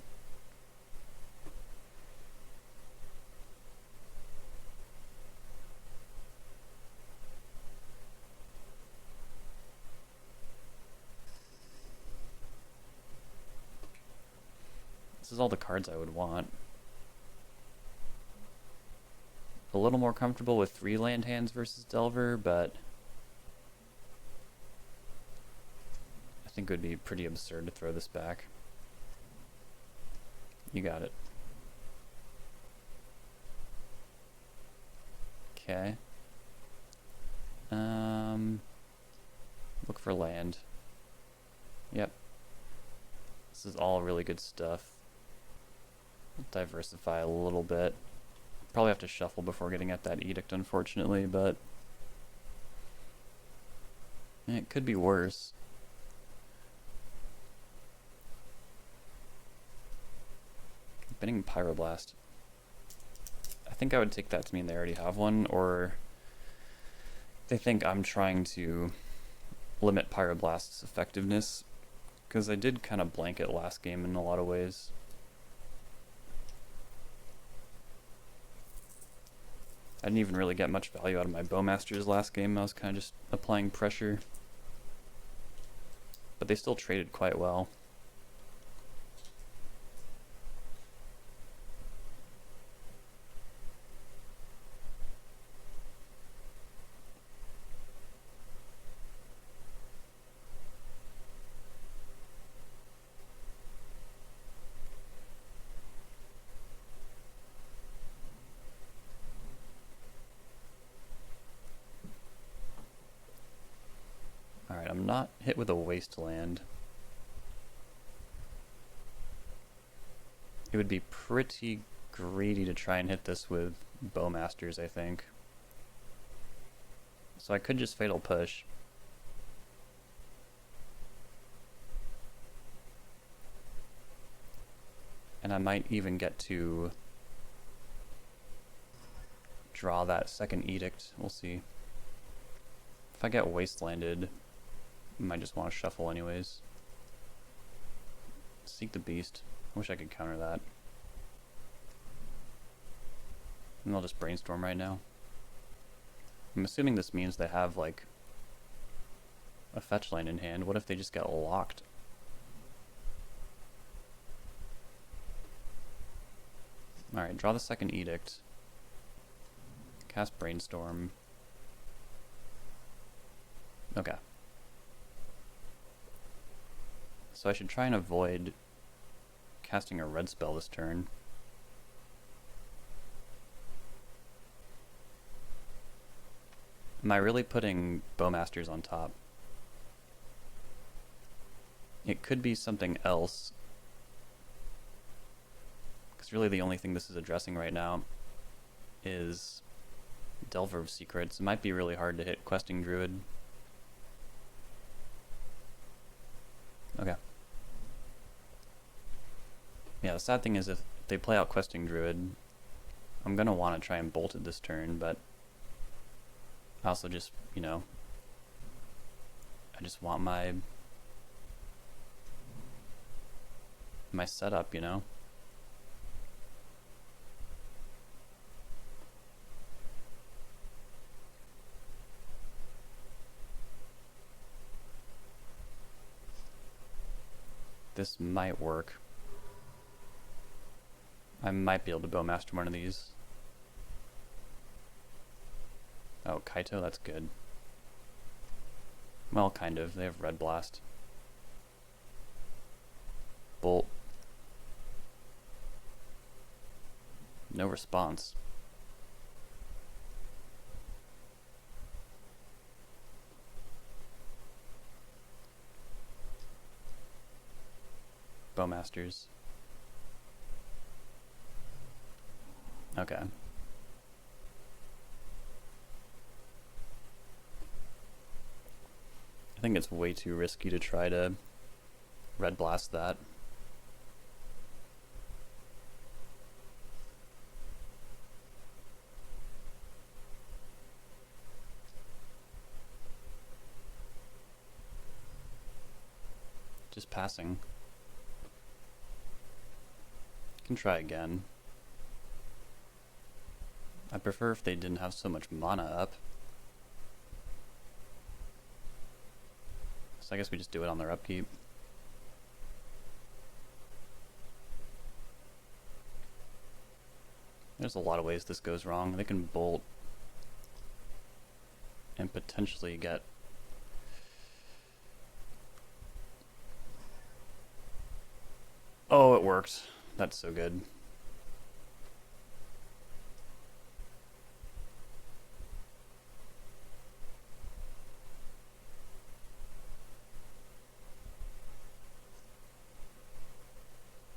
Speaker 1: is all the cards I would want. A little more comfortable with 3 land hands versus Delver, but I think it would be pretty absurd to throw this back. You got it. Okay. Look for land. Yep. This is all really good stuff. Diversify a little bit. Probably have to shuffle before getting at that edict, unfortunately, but it could be worse. Binning Pyroblast. I think I would take that to mean they already have one, or they think I'm trying to limit Pyroblast's effectiveness, because I did kind of blank it last game in a lot of ways. I didn't even really get much value out of my Bowmasters last game. I was kind of just applying pressure, but they still traded quite well. Alright, I'm not hit with a wasteland. It would be pretty greedy to try and hit this with Bowmasters, I think. So I could just Fatal Push. And I might even get to draw that second Edict. We'll see. If I get Wastelanded, I might just want to shuffle anyways. Seek the Beast. I wish I could counter that. And I'll just brainstorm right now. I'm assuming this means they have, like, a fetch land in hand. What if they just get locked? Alright, draw the second Edict. Cast Brainstorm. Okay. So I should try and avoid casting a red spell this turn. Am I really putting Bowmasters on top? It could be something else, because really the only thing this is addressing right now is Delver of Secrets. It might be really hard to hit Questing Druid. Okay. Yeah, the sad thing is if they play out Questing Druid, I'm going to want to try and bolt it this turn, but I also just, you know, I just want my setup, you know? This might work. I might be able to Bowmaster one of these. Oh, Kaito, that's good. Well, kind of. They have Red Blast. Bolt. No response. Bowmasters. Okay. I think it's way too risky to try to Red Blast that. Just passing. Can try again. I prefer if they didn't have so much mana up. So I guess we just do it on their upkeep. There's a lot of ways this goes wrong. They can bolt and potentially get... Oh, it worked. That's so good.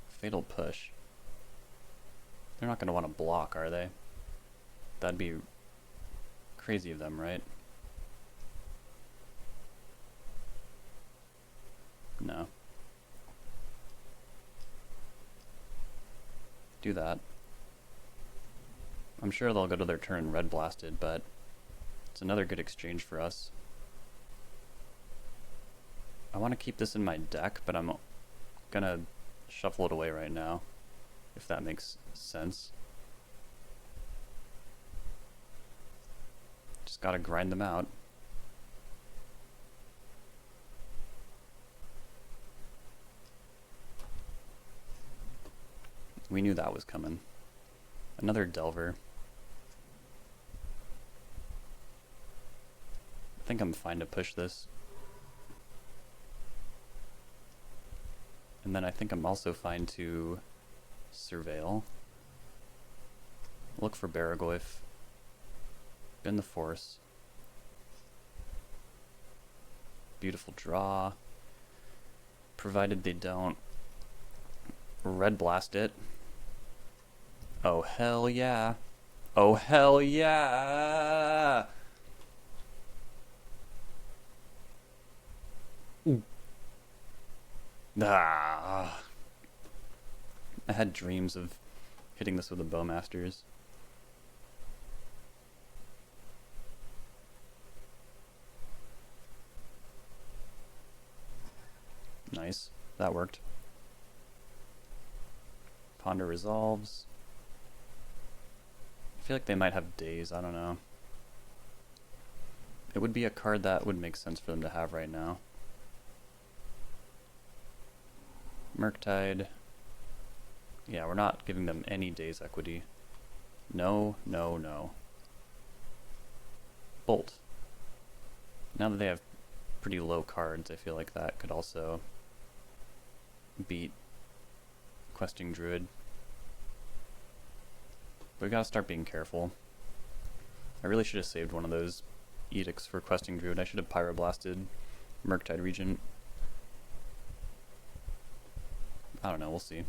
Speaker 1: Fatal push. They're not going to want to block, are they? That'd be crazy of them, right? No. Do that. I'm sure they'll go to their turn red blasted, but it's another good exchange for us. I want to keep this in my deck, but I'm gonna shuffle it away right now, if that makes sense. Just gotta grind them out. We knew that was coming. Another Delver. I think I'm fine to push this. And then I think I'm also fine to surveil. Look for Barragoyf. Bend the force. Beautiful draw. Provided they don't red blast it. Oh hell yeah. Oh hell yeah. Ah. I had dreams of hitting this with the Bowmasters. Nice. That worked. Ponder resolves. I feel like they might have days, I don't know. It would be a card that would make sense for them to have right now. Murktide. Yeah, we're not giving them any days equity. No, no, no. Bolt. Now that they have pretty low cards, I feel like that could also beat Questing Druid. But we gotta start being careful. I really should have saved one of those edicts for Questing Druid. I should have Pyroblasted Murktide Regent. I don't know, we'll see.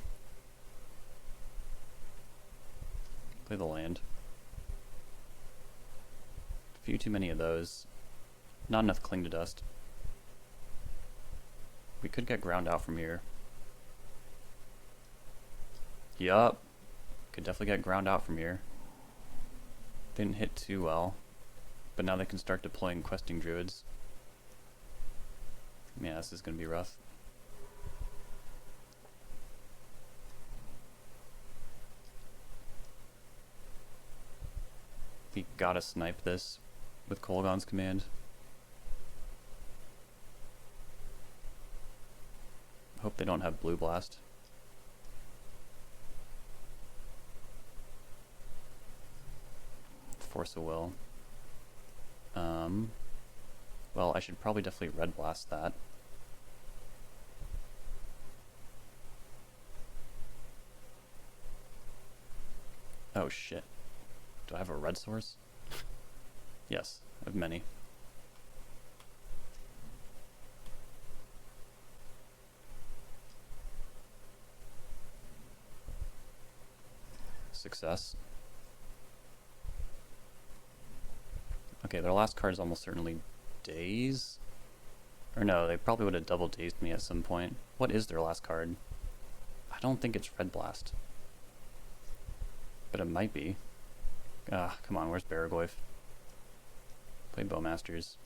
Speaker 1: Play the land. A few too many of those. Not enough Cling to Dust. We could get ground out from here. Yup. Could definitely get ground out from here. Didn't hit too well. But now they can start deploying Questing Druids. Yeah, this is going to be rough. We gotta snipe this with Kolaghan's Command. Hope they don't have Blue Blast. Force of Will. Well, I should probably definitely Red Blast that. Oh shit. Do I have a red source? Yes, I have many. Success. Okay, their last card is almost certainly Daze. Or no, they probably would have double dazed me at some point. What is their last card? I don't think it's Red Blast. But it might be. Ah, come on, where's Barragoyf? Play Bowmasters.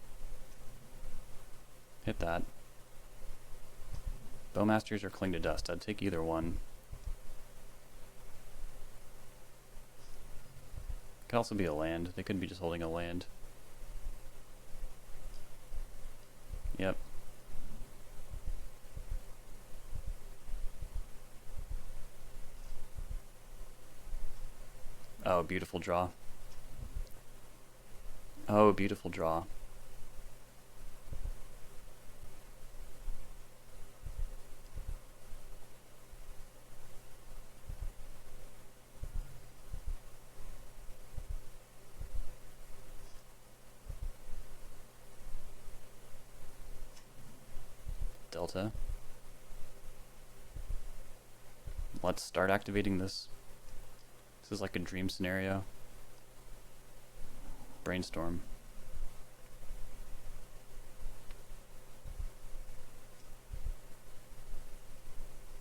Speaker 1: Hit that. Bowmasters or Cling to Dust. I'd take either one. Could also be a land. They could be just holding a land. Yep. Oh, beautiful draw. Oh, beautiful draw. Delta. Let's start activating this. This is like a dream scenario. Brainstorm.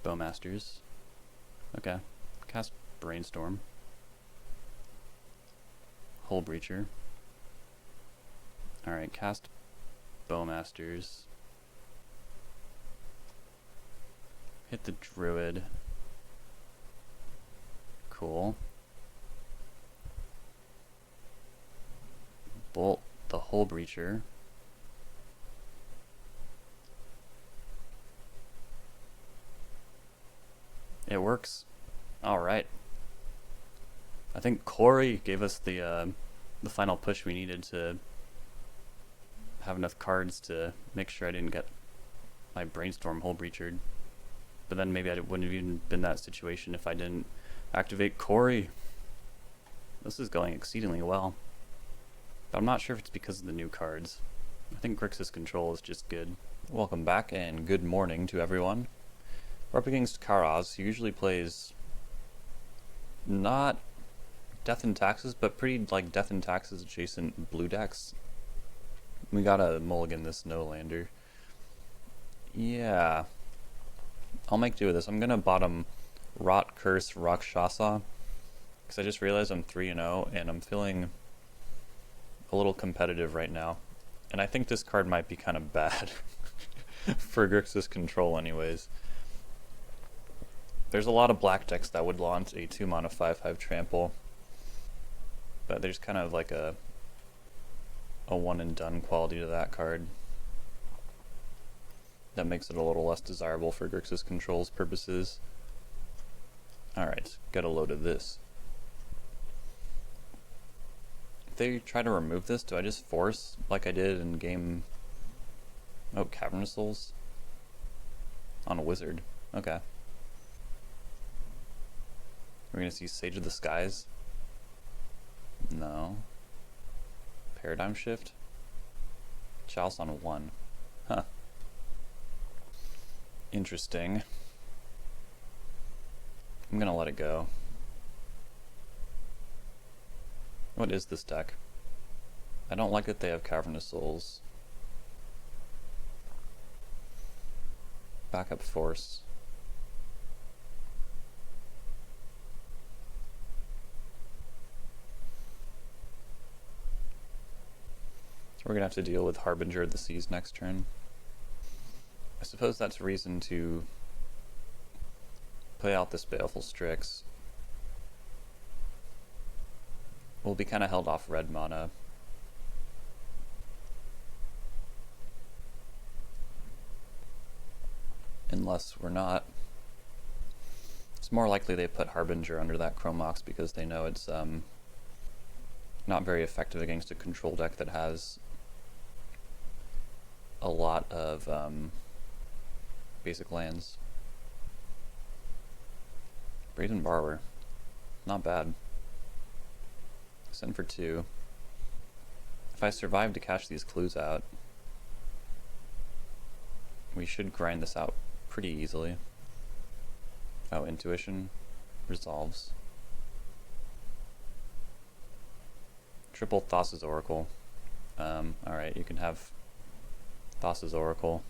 Speaker 1: Bowmasters. Okay. Cast Brainstorm. Hull Breacher. Alright, cast Bowmasters. Hit the Druid. Cool. Bolt the Hull Breacher. It works. Alright. I think Cori gave us the final push we needed to have enough cards to make sure I didn't get my Brainstorm Hull Breachered. But then maybe I wouldn't have even been that situation if I didn't activate Cori. This is going exceedingly well. But I'm not sure if it's because of the new cards. I think Grixis Control is just good. Welcome back and good morning to everyone. We're up against Kazad. He usually plays not Death and Taxes, but pretty like Death and Taxes adjacent blue decks. We gotta mulligan this no-lander. Yeah. I'll make do with this. I'm gonna bottom Rot, Curse, Rakshasa, because I just realized I'm 3-0 and I'm feeling a little competitive right now. And I think this card might be kind of bad for Grixis Control anyways. There's a lot of black decks that would launch a 2-mana 5/5 trample, but there's kind of like a one and done quality to that card that makes it a little less desirable for Grixis Control's purposes. Alright, get a load of this. If they try to remove this, do I just force like I did in game... Oh, Cavernous Souls? On a wizard. Okay. We're gonna see Sage of the Skies? No. Paradigm Shift? Chalice on 1. Huh. Interesting. I'm gonna let it go. What is this deck? I don't like that they have Cavernous Souls. Backup Force. We're gonna have to deal with Harbinger of the Seas next turn. I suppose that's reason to play out this Baleful Strix. We'll be kind of held off red mana. Unless we're not. It's more likely they put Harbinger under that Chromox because they know it's not very effective against a control deck that has a lot of basic lands. Brazen Borrower. Not bad. Send for 2. If I survive to cash these clues out, we should grind this out pretty easily. Oh, Intuition resolves. Triple Thassa's Oracle. Alright, you can have Thassa's Oracle.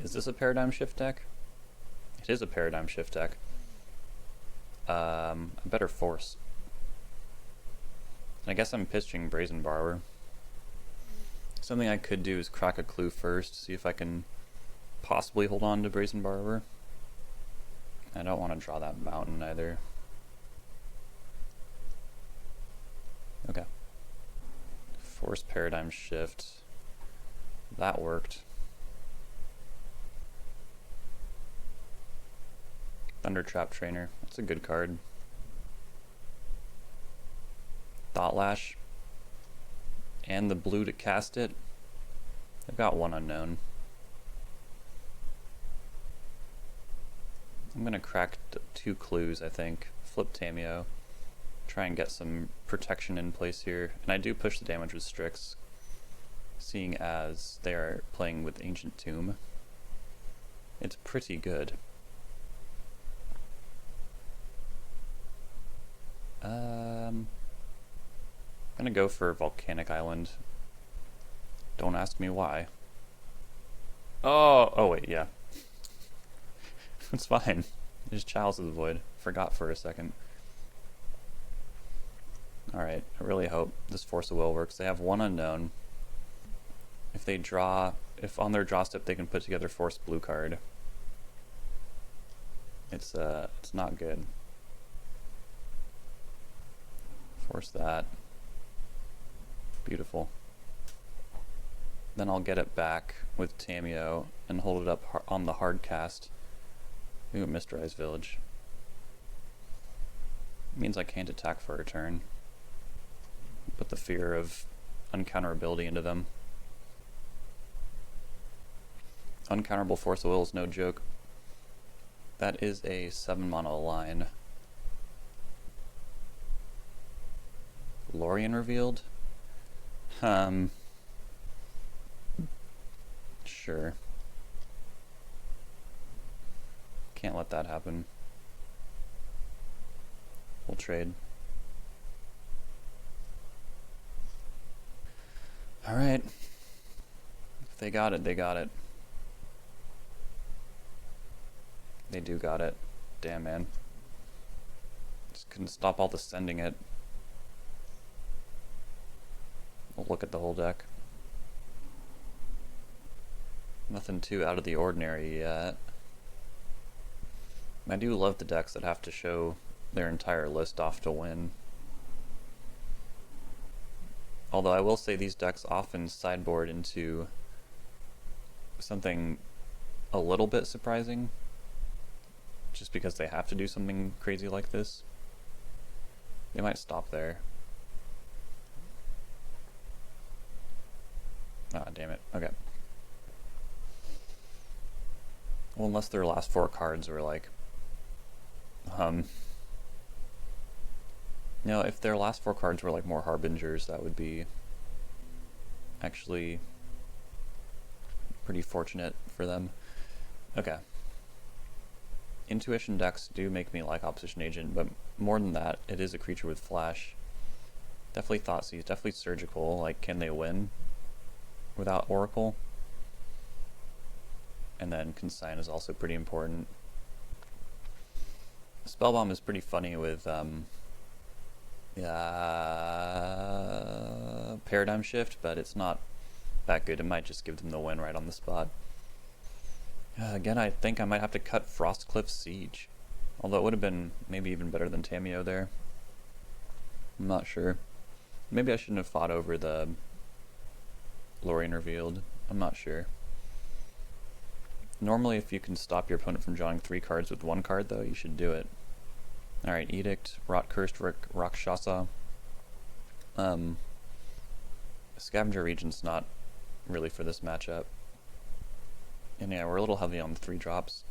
Speaker 1: Is this a Paradigm Shift deck? It is a Paradigm Shift deck. A better Force. I guess I'm pitching Brazen Borrower. Something I could do is crack a clue first, see if I can possibly hold on to Brazen Borrower. I don't want to draw that mountain either. Okay. Force Paradigm Shift. That worked. Thunder Trap Trainer. That's a good card. Thought Lash. And the blue to cast it. They've got one unknown. I'm gonna crack 2 clues, I think. Flip Tameo. Try and get some protection in place here. And I do push the damage with Strix, seeing as they are playing with Ancient Tomb. It's pretty good. I'm gonna go for Volcanic Island. Don't ask me why. Oh wait, yeah. It's fine. There's Chalice of the Void. Forgot for a second. Alright, I really hope this Force of Will works. They have one unknown. If on their draw step they can put together Force blue card, it's not good. Force that. Beautiful. Then I'll get it back with Tameo and hold it up on the hard cast. Ooh, Mistrise Village. It means I can't attack for a turn. Put the fear of uncounterability into them. Uncounterable Force of Will is no joke. That is a 7-mana line. Lorien revealed? Sure. Can't let that happen. We'll trade. Alright. If they got it, they got it. They do got it. Damn, man. Just couldn't stop all the sending it. We'll look at the whole deck. Nothing too out of the ordinary yet. I do love the decks that have to show their entire list off to win. Although I will say these decks often sideboard into something a little bit surprising, just because they have to do something crazy like this. They might stop there. Ah, damn it. Okay. Well, unless their last 4 cards were like... No, if their last 4 cards were like more Harbingers, that would be actually pretty fortunate for them. Okay. Intuition decks do make me like Opposition Agent, but more than that, it is a creature with flash. Definitely Thoughtseize, definitely Surgical. Like, can they win without Oracle? And then Consign is also pretty important. Spellbomb is pretty funny with Paradigm Shift, but it's not that good. It might just give them the win right on the spot. Again, I think I might have to cut Frostcliff Siege. Although it would have been maybe even better than Tameo there. I'm not sure. Maybe I shouldn't have fought over the Lorien Revealed. I'm not sure. Normally, if you can stop your opponent from drawing 3 cards with 1 card, though, you should do it. Alright, Edict, Rot Cursed Rakshasa. Scavenger Regent's not really for this matchup. And yeah, we're a little heavy on the 3 drops.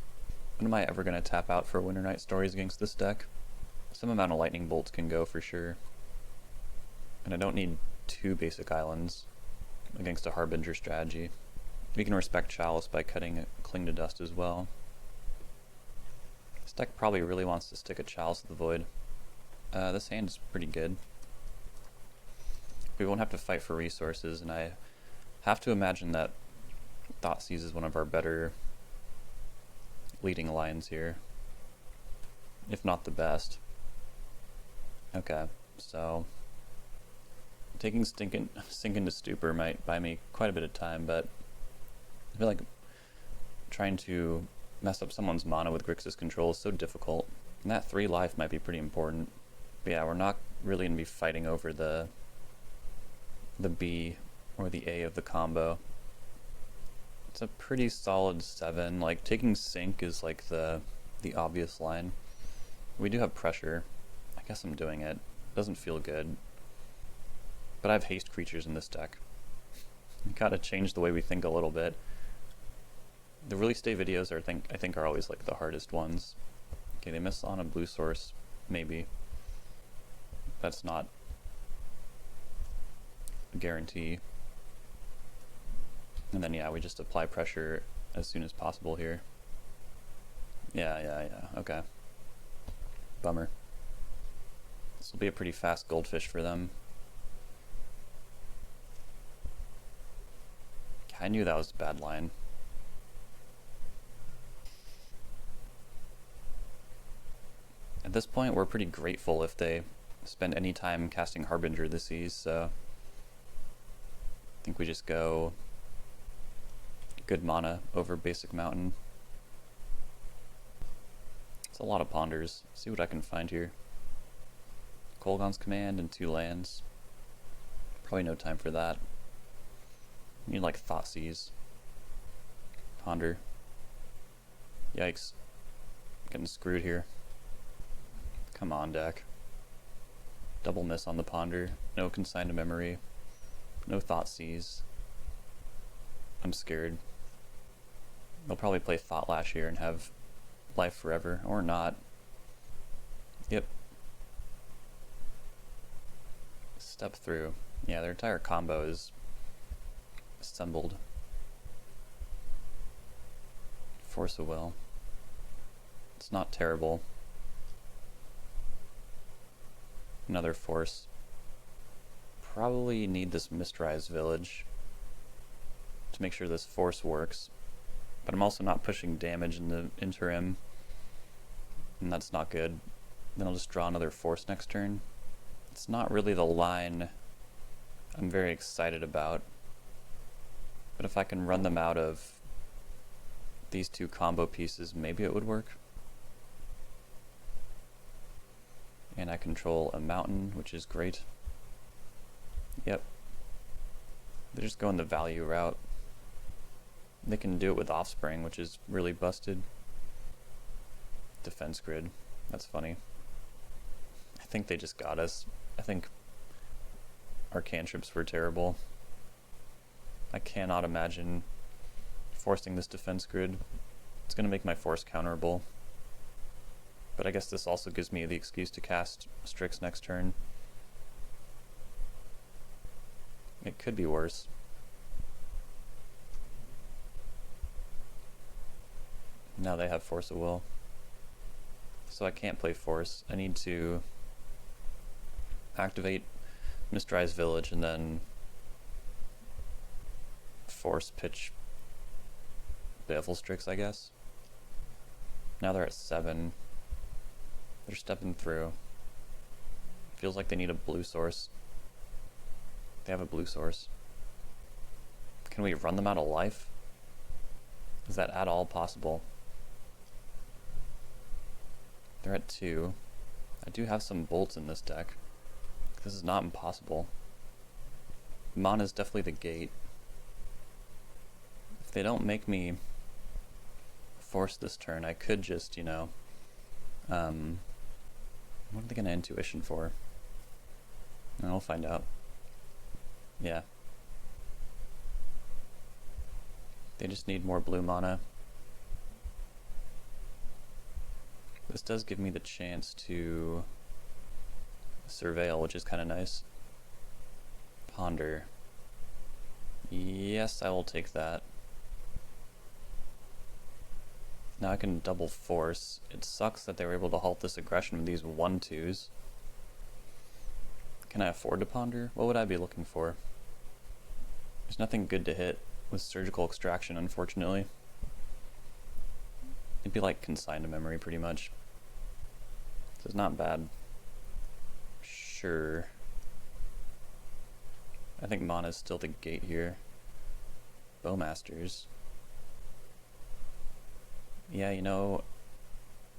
Speaker 1: When am I ever going to tap out for Winter Night Stories against this deck? Some amount of Lightning Bolts can go for sure. And I don't need 2 basic islands against a Harbinger strategy. We can respect Chalice by cutting Cling to Dust as well. This deck probably really wants to stick a Chalice of the Void. This hand is pretty good. We won't have to fight for resources, and I have to imagine that Thoughtseize is one of our better leading lines here, if not the best. Okay, so taking Sink into Stupor might buy me quite a bit of time, but I feel like trying to mess up someone's mana with Grixis Control is so difficult, and that 3 life might be pretty important. But yeah, we're not really going to be fighting over the B or the A of the combo. It's a pretty solid 7. Like, taking Sink is like the the obvious line. We do have pressure. I guess I'm doing it. Doesn't feel good. But I have haste creatures in this deck. We gotta change the way we think a little bit. The release day videos are I think are always like the hardest ones. Okay, they miss on a blue source, maybe. That's not a guarantee. And then yeah, we just apply pressure as soon as possible here. Yeah, okay. Bummer. This will be a pretty fast goldfish for them. I knew that was a bad line. At this point, we're pretty grateful if they spend any time casting Harbinger this season, so I think we just go good mana over basic mountain. It's a lot of ponders. See what I can find here. Kolaghan's Command and 2 lands. Probably no time for that. Need like Thoughtseize. Ponder. Yikes. Getting screwed here. Come on, deck. Double miss on the Ponder. No Consign to Memory. No Thoughtseize. I'm scared. They'll probably play Thought-Lash here and have life forever. Or not. Yep. Step through. Yeah, their entire combo is assembled. Force of Will. It's not terrible. Another force. Probably need this Mistrise village to make sure this force works. But I'm also not pushing damage in the interim, and that's not good. Then I'll just draw another force next turn. It's not really the line I'm very excited about, but if I can run them out of these 2 combo pieces, maybe it would work. And I control a mountain, which is great. Yep. They're just going the value route. They can do it with Offspring, which is really busted. Defense grid. That's funny. I think they just got us. I think our cantrips were terrible. I cannot imagine forcing this defense grid. It's going to make my force counterable. But I guess this also gives me the excuse to cast Strix next turn. It could be worse. Now they have Force of Will. So I can't play Force. I need to activate Mistrise Village and then force pitch Baleful Strix, I guess. Now they're at 7. They're stepping through. Feels like they need a blue source. They have a blue source. Can we run them out of life? Is that at all possible? They're at 2. I do have some bolts in this deck. This is not impossible. Mana is definitely the gate. If they don't make me force this turn, I could just, you know, what are they going to intuition for? I'll find out. Yeah. They just need more blue mana. This does give me the chance to surveil, which is kind of nice. Ponder. Yes, I will take that. Now I can double force. It sucks that they were able to halt this aggression with these 1/2s. Can I afford to ponder? What would I be looking for? There's nothing good to hit with surgical extraction, unfortunately. It'd be like consigned to memory, pretty much. So it's not bad. Sure. I think mana is still the gate here. Bowmasters. Yeah, you know,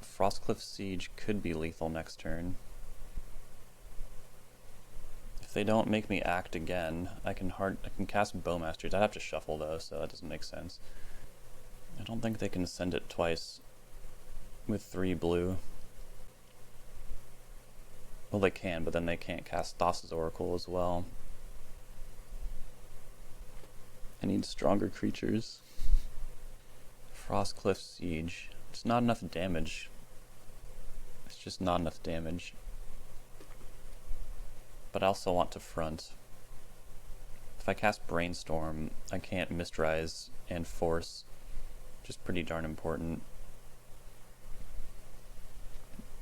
Speaker 1: Frostcliff Siege could be lethal next turn. If they don't make me act again, I can cast Bowmasters. I'd have to shuffle though, so that doesn't make sense. I don't think they can send it twice. with 3 blue. Well, they can, but then they can't cast Thassa's Oracle as well. I need stronger creatures. Frostcliff Siege. It's not enough damage. It's just not enough damage. But I also want to front. If I cast Brainstorm, I can't Mistrise and Force, which is pretty darn important.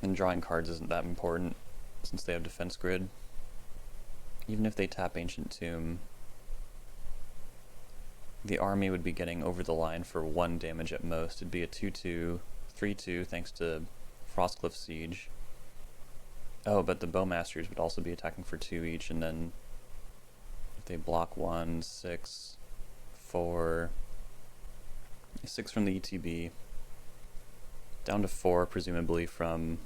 Speaker 1: And drawing cards isn't that important, since they have Defense Grid. Even if they tap Ancient Tomb, the army would be getting over the line for 1 damage at most. It'd be a 2-2, 3-2 thanks to Frostcliff Siege. Oh, but the Bowmasters would also be attacking for 2 each, and then if they block 1, 6, 4, 6 from the ETB, down to 4 presumably from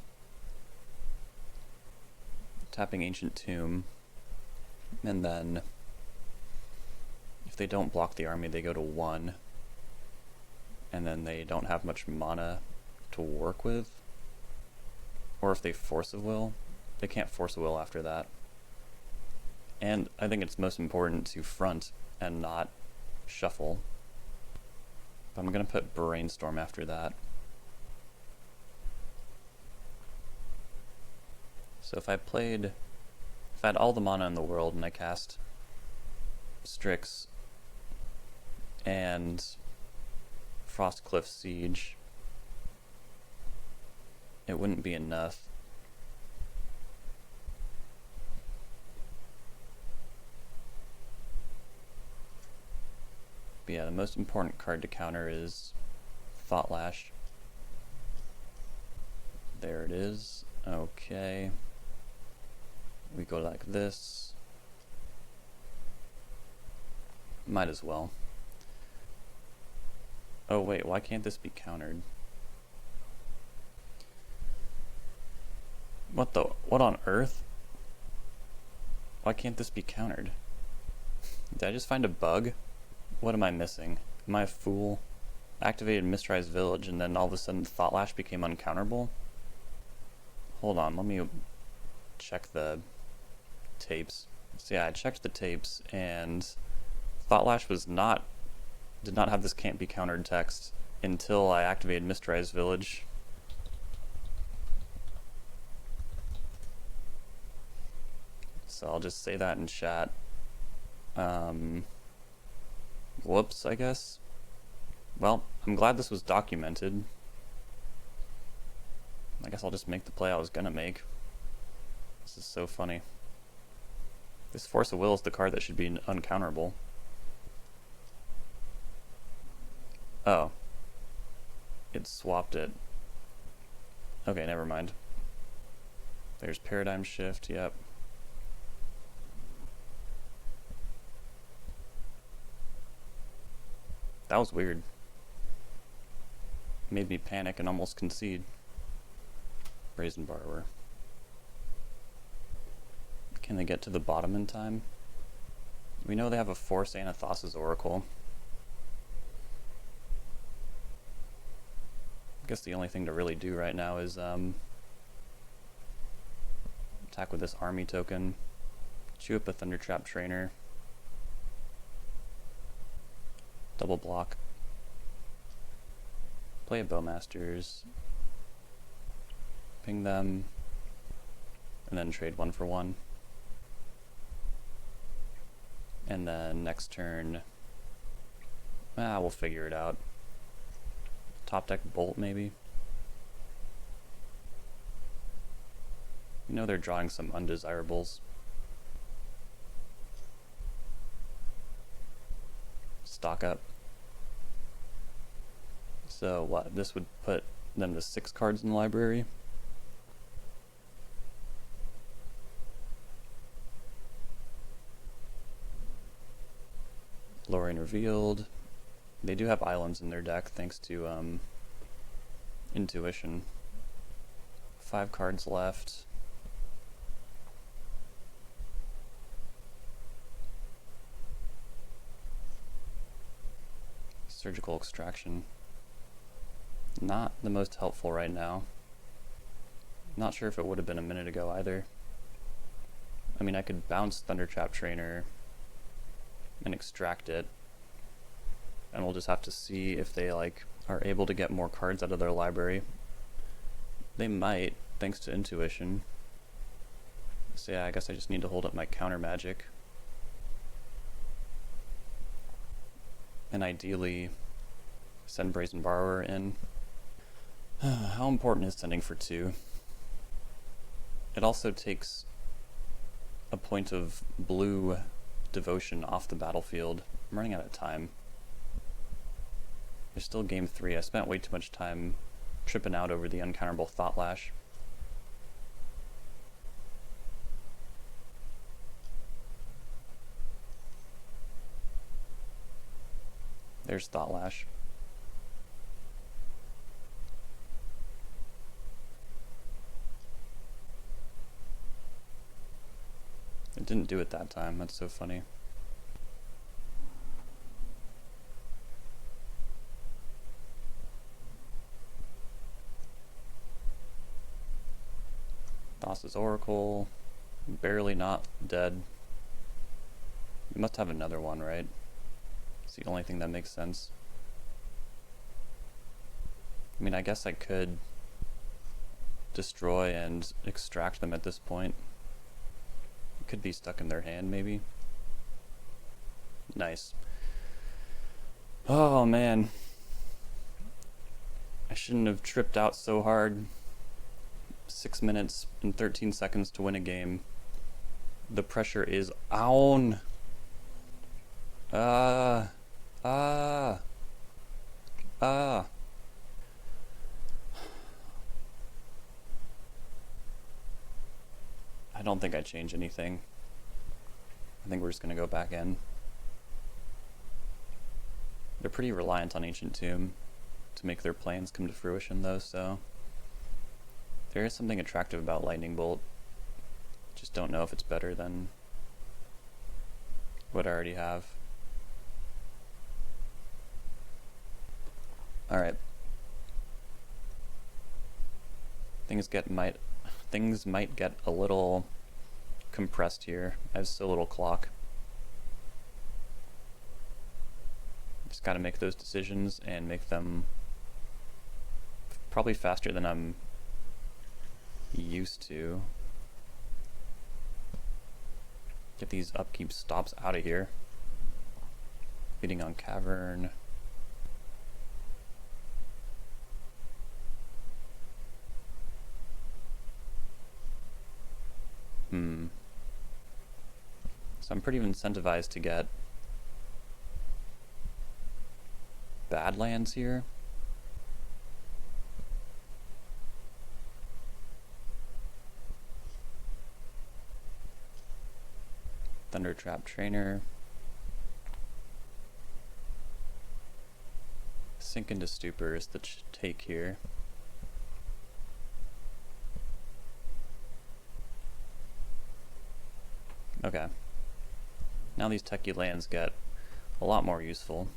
Speaker 1: tapping Ancient Tomb, and then if they don't block the army they go to 1, and then they don't have much mana to work with, or if they Force of Will, they can't Force a Will after that. And I think it's most important to front and not shuffle. But I'm going to put Brainstorm after that. So if I had all the mana in the world and I cast Strix and Frostcliff Siege, it wouldn't be enough. But yeah, the most important card to counter is Thought Lash. There it is. Okay. We go like this. Might as well. Oh wait, why can't this be countered? What on earth? Why can't this be countered? Did I just find a bug? What am I missing? Am I a fool? Activated Mistrise Village and then all of a sudden Thought Lash became uncounterable? Hold on, let me check the tapes. So yeah, I checked the tapes and Thought Lash did not have this can't be countered text until I activated Mistrise Village. So I'll just say that in chat. Whoops, I guess. Well, I'm glad this was documented. I guess I'll just make the play I was gonna make. This is so funny. This Force of Will is the card that should be uncounterable. Oh. It swapped it. Okay, never mind. There's Paradigm Shift, yep. That was weird. Made me panic and almost concede. Brazen Borrower. Can they get to the bottom in time? We know they have a Force and a Thassa's Oracle. I guess the only thing to really do right now is attack with this army token, chew up a Thundertrap Trainer, double block, play a Bowmasters, ping them, and then trade 1 for 1. And then next turn, we'll figure it out. Top deck Bolt, maybe? You know they're drawing some undesirables. Stock up. So what? This would put them to 6 cards in the library. Lorien Revealed. They do have islands in their deck thanks to Intuition. 5 cards left. Surgical Extraction. Not the most helpful right now. Not sure if it would have been a minute ago either. I mean, I could bounce Thundertrap Trainer and extract it, and we'll just have to see if they like are able to get more cards out of their library. They might, thanks to intuition. So yeah, I guess I just need to hold up my counter magic. And ideally send Brazen Borrower in. How important is sending for 2? It also takes a point of blue devotion off the battlefield. I'm running out of time. There's still game 3. I spent way too much time tripping out over the uncounterable Thought Lash. There's Thought Lash. It didn't do it that time. That's so funny. Thassa's Oracle. Barely not dead. We must have another one, right? It's the only thing that makes sense. I mean, I guess I could destroy and extract them at this point. It could be stuck in their hand, maybe. Nice. Oh, man. I shouldn't have tripped out so hard. 6 minutes and 13 seconds to win a game. The pressure is on. I don't think I change anything. I think we're just going to go back in. They're pretty reliant on Ancient Tomb to make their plans come to fruition, though, so there is something attractive about Lightning Bolt. Just don't know if it's better than what I already have. Alright. Things might get a little compressed here. I have so little clock. Just gotta make those decisions and make them probably faster than I'm used to. Get these upkeep stops out of here. Feeding on Cavern. So I'm pretty incentivized to get bad lands here. Thundertrap Trainer. Sink into Stupor is the take here. Okay. Now these techie lands get a lot more useful.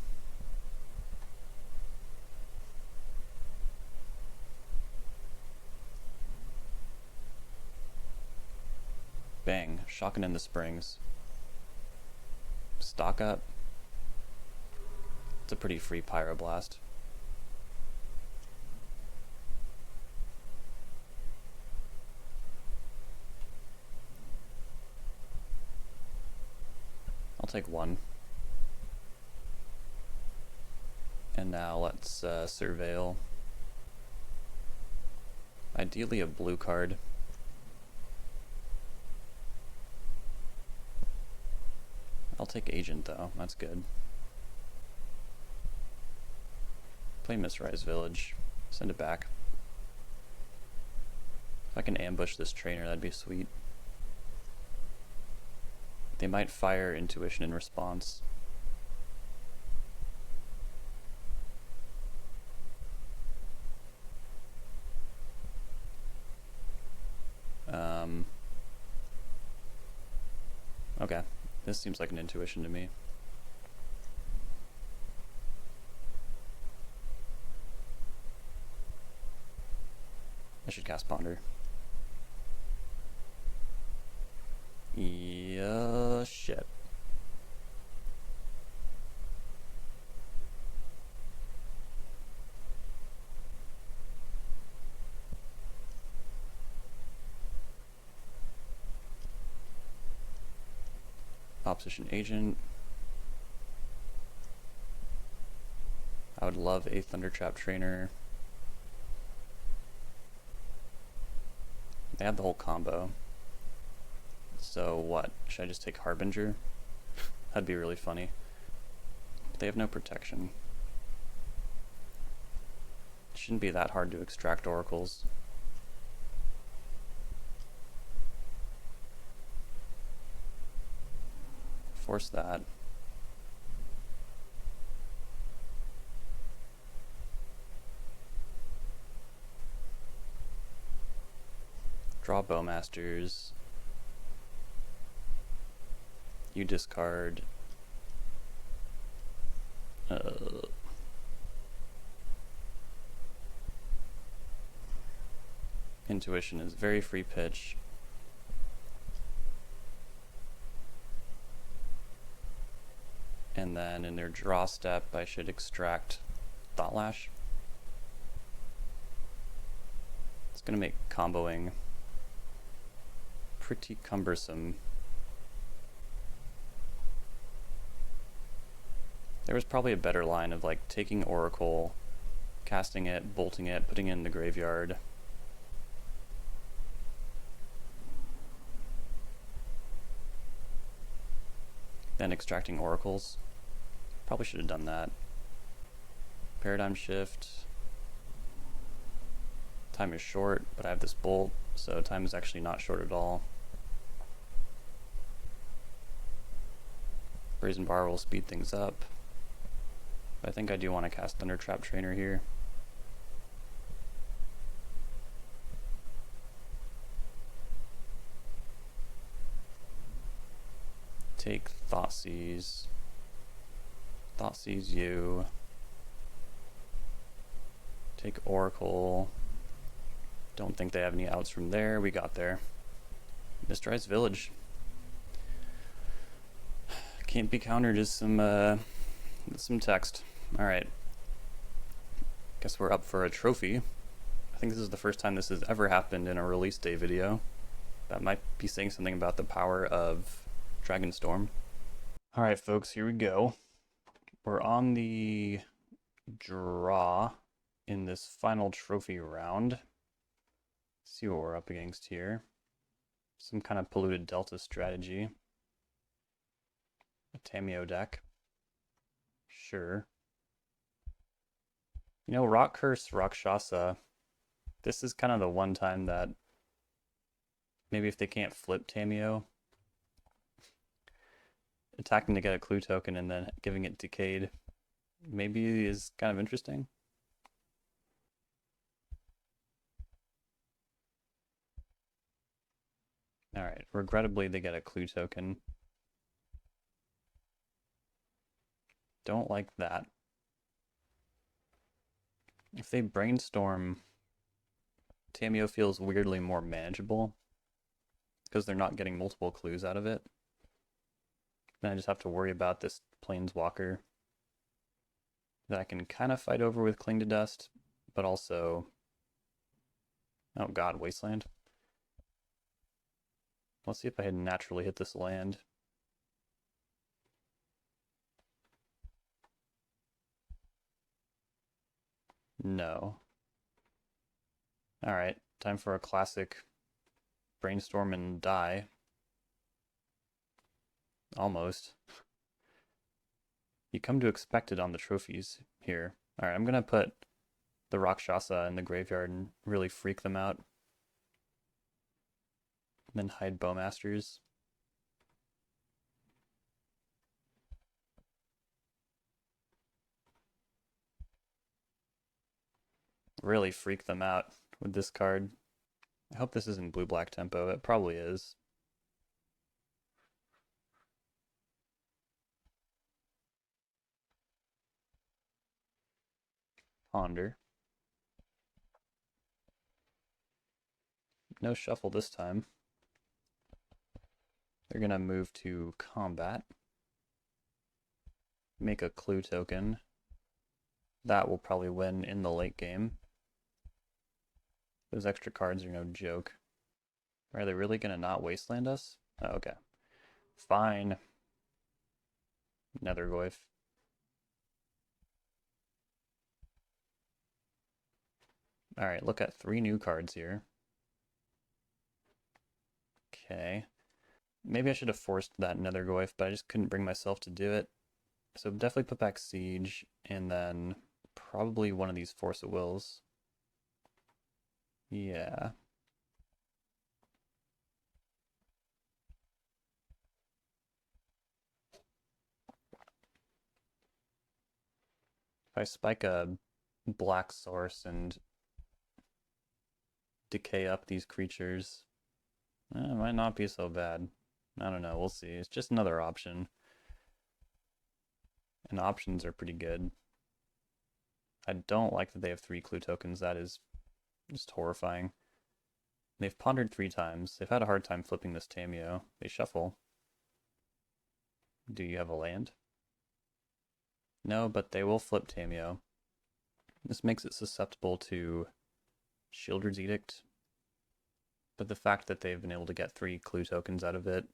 Speaker 1: Bang. Shocking in the Springs. Stock up. It's a pretty free Pyroblast. I'll take one. And now let's surveil. Ideally a blue card. I'll take Agent though, that's good. Play Mistrise Village, send it back. If I can ambush this trainer, that'd be sweet. They might fire Intuition in response. Okay, this seems like an Intuition to me. I should cast Ponder. Yeah, shit. Opposition Agent. I would love a Thundertrap Trainer. They have the whole combo. So what? Should I just take Harbinger? That'd be really funny. But they have no protection. It shouldn't be that hard to extract oracles. Force that. Draw Bowmasters. You discard. Intuition is very free pitch. And then in their draw step, I should extract Thought Lash. It's going to make comboing pretty cumbersome. There was probably a better line of like taking Oracle, casting it, bolting it, putting it in the graveyard. Then extracting oracles. Probably should have done that. Paradigm shift. Time is short, but I have this bolt, so time is actually not short at all. Brazen Bar will speed things up. But I think I do want to cast Thundertrap Trainer here. Take Thoughtseize. Thoughtseize you. Take Oracle. Don't think they have any outs from there. We got there. Mistrise Village. Can't be countered as some text. Alright. Guess we're up for a trophy. I think this is the first time this has ever happened in a release day video. That might be saying something about the power of Dragonstorm. Alright folks, here we go. We're on the draw in this final trophy round. Let's see what we're up against here. Some kind of polluted delta strategy. A Tamiyo deck. Sure. You know, Rock Curse, Rakshasa, this is kind of the one time that maybe if they can't flip Tamiyo, attacking to get a clue token and then giving it Decayed maybe is kind of interesting. Alright, regrettably they get a clue token. Don't like that. If they brainstorm, Tamiyo feels weirdly more manageable because they're not getting multiple clues out of it. Then I just have to worry about this Planeswalker that I can kind of fight over with Cling to Dust, but also, oh god, Wasteland. Let's see if I had naturally hit this land. No. Alright, time for a classic brainstorm and die. Almost. You come to expect it on the trophies here. Alright, I'm gonna put the Rakshasa in the graveyard and really freak them out. And then hide Bowmasters. Really freak them out with this card. I hope this isn't blue-black tempo. It probably is. Ponder. no shuffle this time. They're gonna move to combat. Make a clue token. That will probably win in the late game. Those extra cards are no joke. Are they really gonna not wasteland us? Oh, okay. Fine. Nethergoyf. Alright, look at 3 new cards here. Okay. Maybe I should have forced that Nethergoyf, but I just couldn't bring myself to do it. So definitely put back Siege, and then probably one of these Force of Wills. Yeah. If I spike a black source and decay up these creatures, it might not be so bad. I don't know, we'll see. It's just another option. And options are pretty good. I don't like that they have 3 clue tokens. That is just horrifying. They've pondered 3 times. They've had a hard time flipping this Tameo. They shuffle. Do you have a land? No, but they will flip Tameo. This makes it susceptible to Shieldred's Edict. But the fact that they've been able to get 3 clue tokens out of it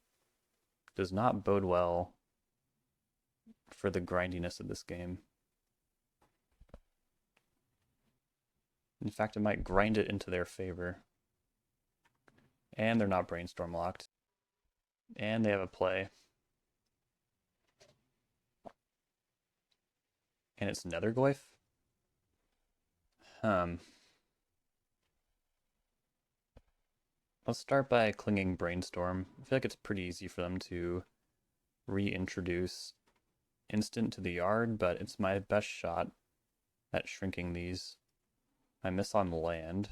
Speaker 1: does not bode well for the grindiness of this game. In fact, it might grind it into their favor. And they're not brainstorm locked. And they have a play. And it's Nethergoyf? Let's start by clinging Brainstorm. I feel like it's pretty easy for them to reintroduce instant to the yard, but it's my best shot at shrinking these. I miss on land.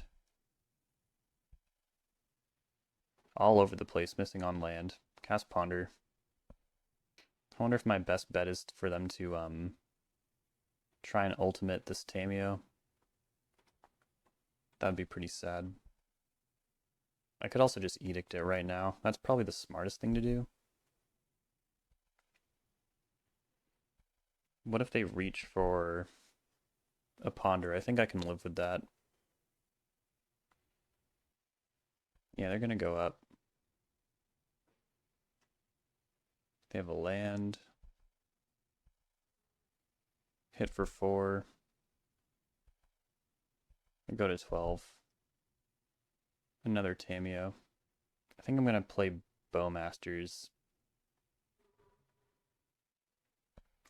Speaker 1: All over the place, missing on land. Cast Ponder. I wonder if my best bet is for them to try and ultimate this Tameo. That'd be pretty sad. I could also just edict it right now. That's probably the smartest thing to do. What if they reach for a ponder? I think I can live with that. Yeah, they're gonna go up. They have a land. Hit for 4. I go to 12. Another Tameo. I think I'm gonna play Bowmasters.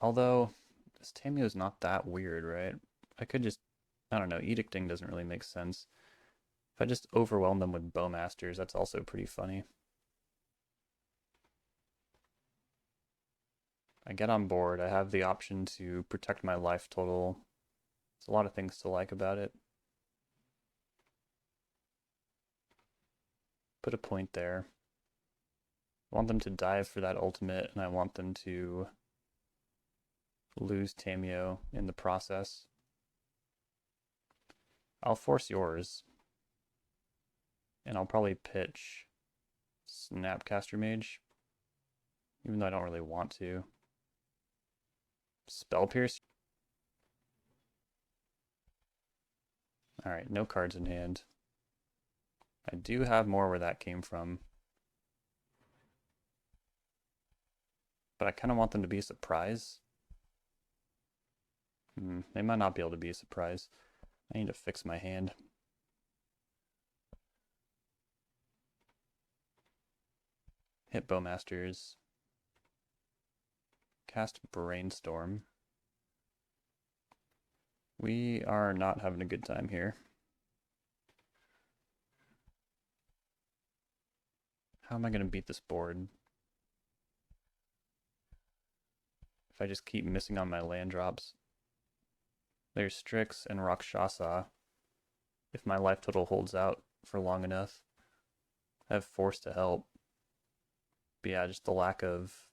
Speaker 1: Although, this Tameo is not that weird, right? I could just, I don't know, edicting doesn't really make sense. If I just overwhelm them with Bowmasters, that's also pretty funny. I get on board, I have the option to protect my life total. There's a lot of things to like about it. Put a point there. I want them to dive for that ultimate, and I want them to lose Tameo in the process. I'll force yours. And I'll probably pitch Snapcaster Mage, even though I don't really want to. Spell Pierce. Alright, no cards in hand. I do have more where that came from. But I kind of want them to be a surprise. They might not be able to be a surprise. I need to fix my hand. Hit Bowmasters. Cast Brainstorm. We are not having a good time here. How am I going to beat this board? If I just keep missing on my land drops. There's Strix and Rakshasa. If my life total holds out for long enough. I have Force to help. But yeah, just the lack of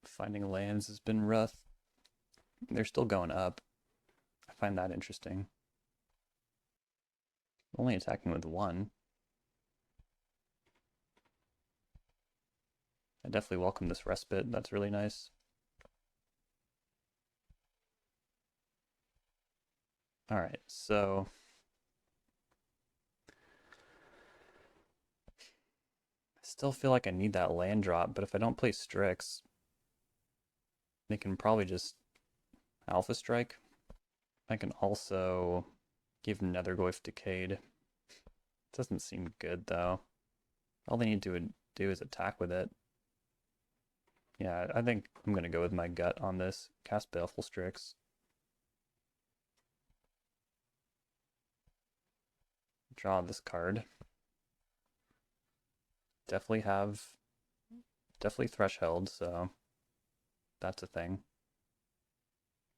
Speaker 1: finding lands has been rough. They're still going up. I find that interesting. Only attacking with 1. definitely welcome this respite. That's really nice. Alright, so I still feel like I need that land drop, but if I don't play Strix, they can probably just Alpha Strike. I can also give Nethergoyf Decayed. Doesn't seem good though. All they need to do is attack with it. Yeah, I think I'm gonna go with my gut on this. Cast Baleful Strix. Draw this card. Definitely Threshold, so that's a thing.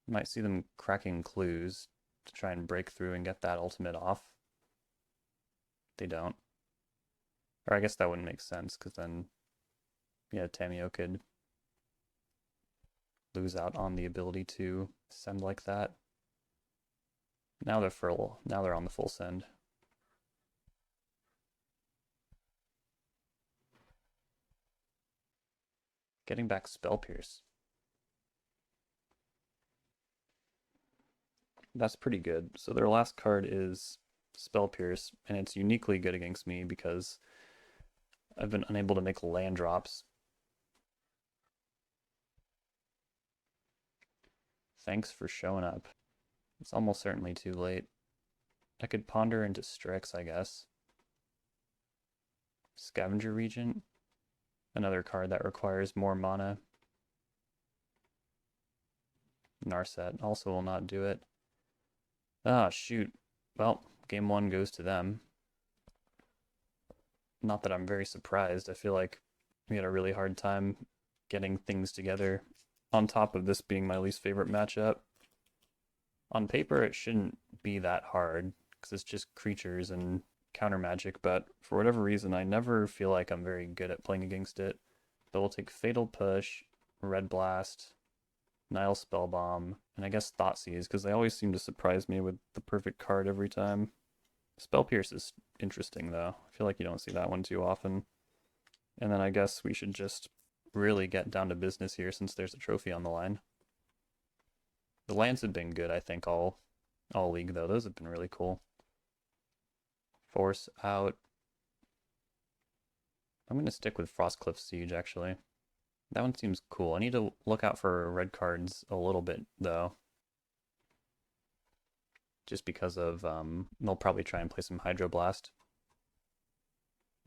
Speaker 1: Might see them cracking clues to try and break through and get that ultimate off. They don't. Or I guess that wouldn't make sense, because then, yeah, Tamiyo could lose out on the ability to send like that. Now they're on the full send. Getting back Spell Pierce. That's pretty good. So their last card is Spell Pierce, and it's uniquely good against me because I've been unable to make land drops. Thanks for showing up. It's almost certainly too late. I could ponder into Strix, I guess. Scavenger Regent. Another card that requires more mana. Narset also will not do it. Ah, shoot. Well, game one goes to them. Not that I'm very surprised. I feel like we had a really hard time getting things together, on top of this being my least favorite matchup. On paper, it shouldn't be that hard, because it's just creatures and counter magic, but for whatever reason, I never feel like I'm very good at playing against it. But we'll take Fatal Push, Red Blast, Nile Spellbomb, and I guess Thoughtseize, because they always seem to surprise me with the perfect card every time. Spell Pierce is interesting, though. I feel like you don't see that one too often. And then I guess we should just really get down to business here, since there's a trophy on the line. The lands have been good, I think, all league, though. Those have been really cool. Force out. I'm going to stick with Frostcliff Siege, actually. That one seems cool. I need to look out for red cards a little bit, though. Just because of, they'll probably try and play some Hydroblast.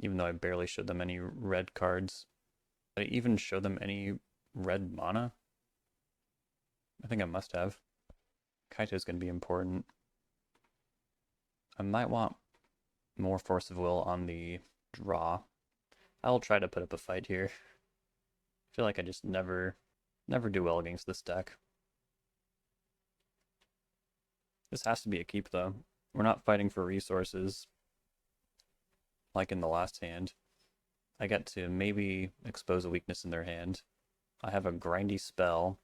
Speaker 1: Even though I barely showed them any red cards. Did I even show them any red mana? I think I must have. Kaito's going to be important. I might want more Force of Will on the draw. I'll try to put up a fight here. I feel like I just never do well against this deck. This has to be a keep, though. We're not fighting for resources like in the last hand. I get to maybe expose a weakness in their hand. I have a grindy spell,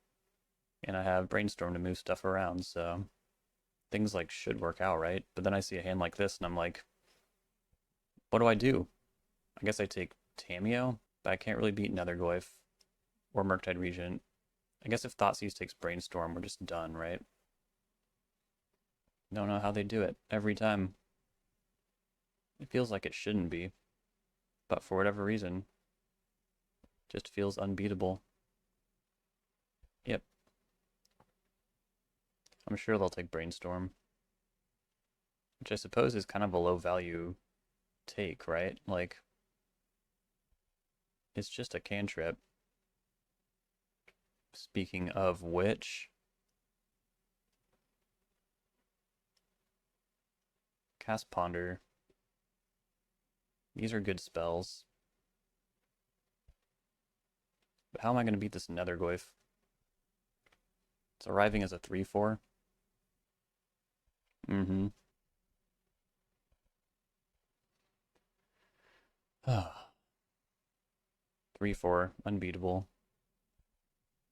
Speaker 1: and I have Brainstorm to move stuff around, so things like should work out, right? But then I see a hand like this, and I'm like, what do I do? I guess I take Tamiyo, but I can't really beat Nethergoyf or Murktide Regent. I guess if Thoughtseize takes Brainstorm, we're just done, right? Don't know how they do it every time. It feels like it shouldn't be, but for whatever reason, just feels unbeatable. Yep. I'm sure they'll take Brainstorm, which I suppose is kind of a low value take, right? Like, it's just a cantrip. Speaking of which, cast Ponder. These are good spells. But how am I going to beat this Nethergoyf? It's arriving as a 3/4. Mm-hmm. 3/4, unbeatable.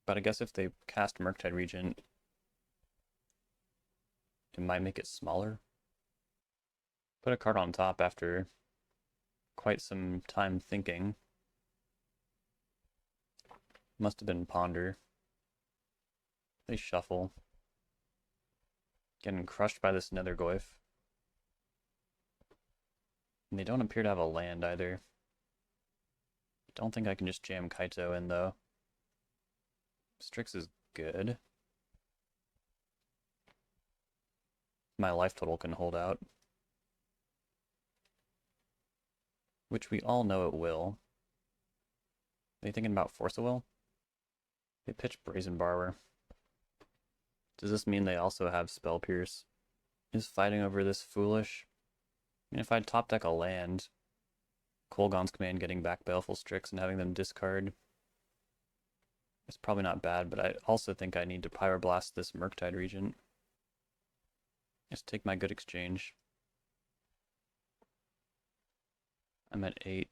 Speaker 1: But I guess if they cast Murktide Regent, it might make it smaller. Put a card on top after quite some time thinking. Must have been Ponder. They shuffle. Getting crushed by this Nethergoyf. And they don't appear to have a land either. Don't think I can just jam Kaito in though. Strix is good. My life total can hold out. Which we all know it will. Are they thinking about Force of Will? They pitch Brazen Borrower. Does this mean they also have Spell Pierce? Is fighting over this foolish? I mean, if I top deck a land, Kolaghan's Command getting back Baleful Strix and having them discard, it's probably not bad, but I also think I need to Pyroblast this Murktide Regent. Just take my good exchange. I'm at 8.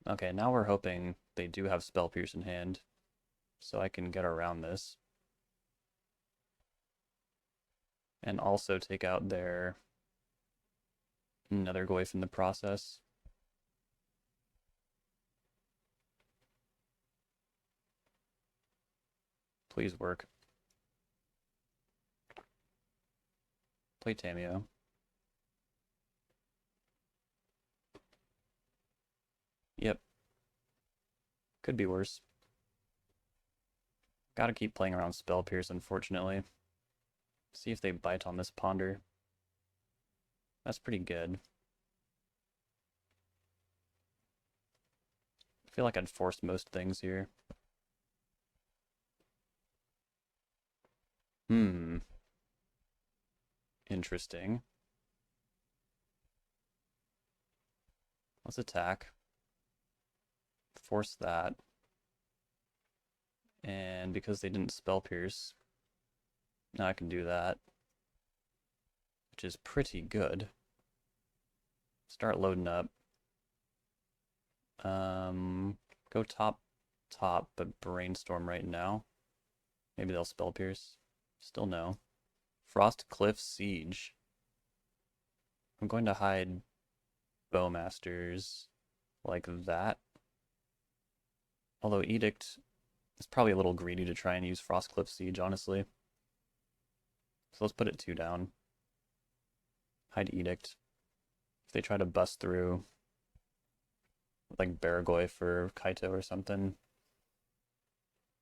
Speaker 1: Okay, now we're hoping they do have Spell Pierce in hand, so I can get around this. And also take out their Nethergoyf in the process. Please work. Play Tamiyo. Yep. Could be worse. Gotta keep playing around Spell Pierce, unfortunately. See if they bite on this Ponder. That's pretty good. I feel like I'd force most things here. Interesting. Let's attack. Force that. And because they didn't Spell Pierce, now I can do that. Which is pretty good. Start loading up. Go top, but Brainstorm right now. Maybe they'll Spell Pierce. Still no. Frost Cliff Siege. I'm going to hide Bowmasters like that. Although Edict is probably a little greedy to try and use Frostcliff Siege, honestly. So let's put it 2 down. Hide Edict. If they try to bust through, like Baragoi or Kaito or something,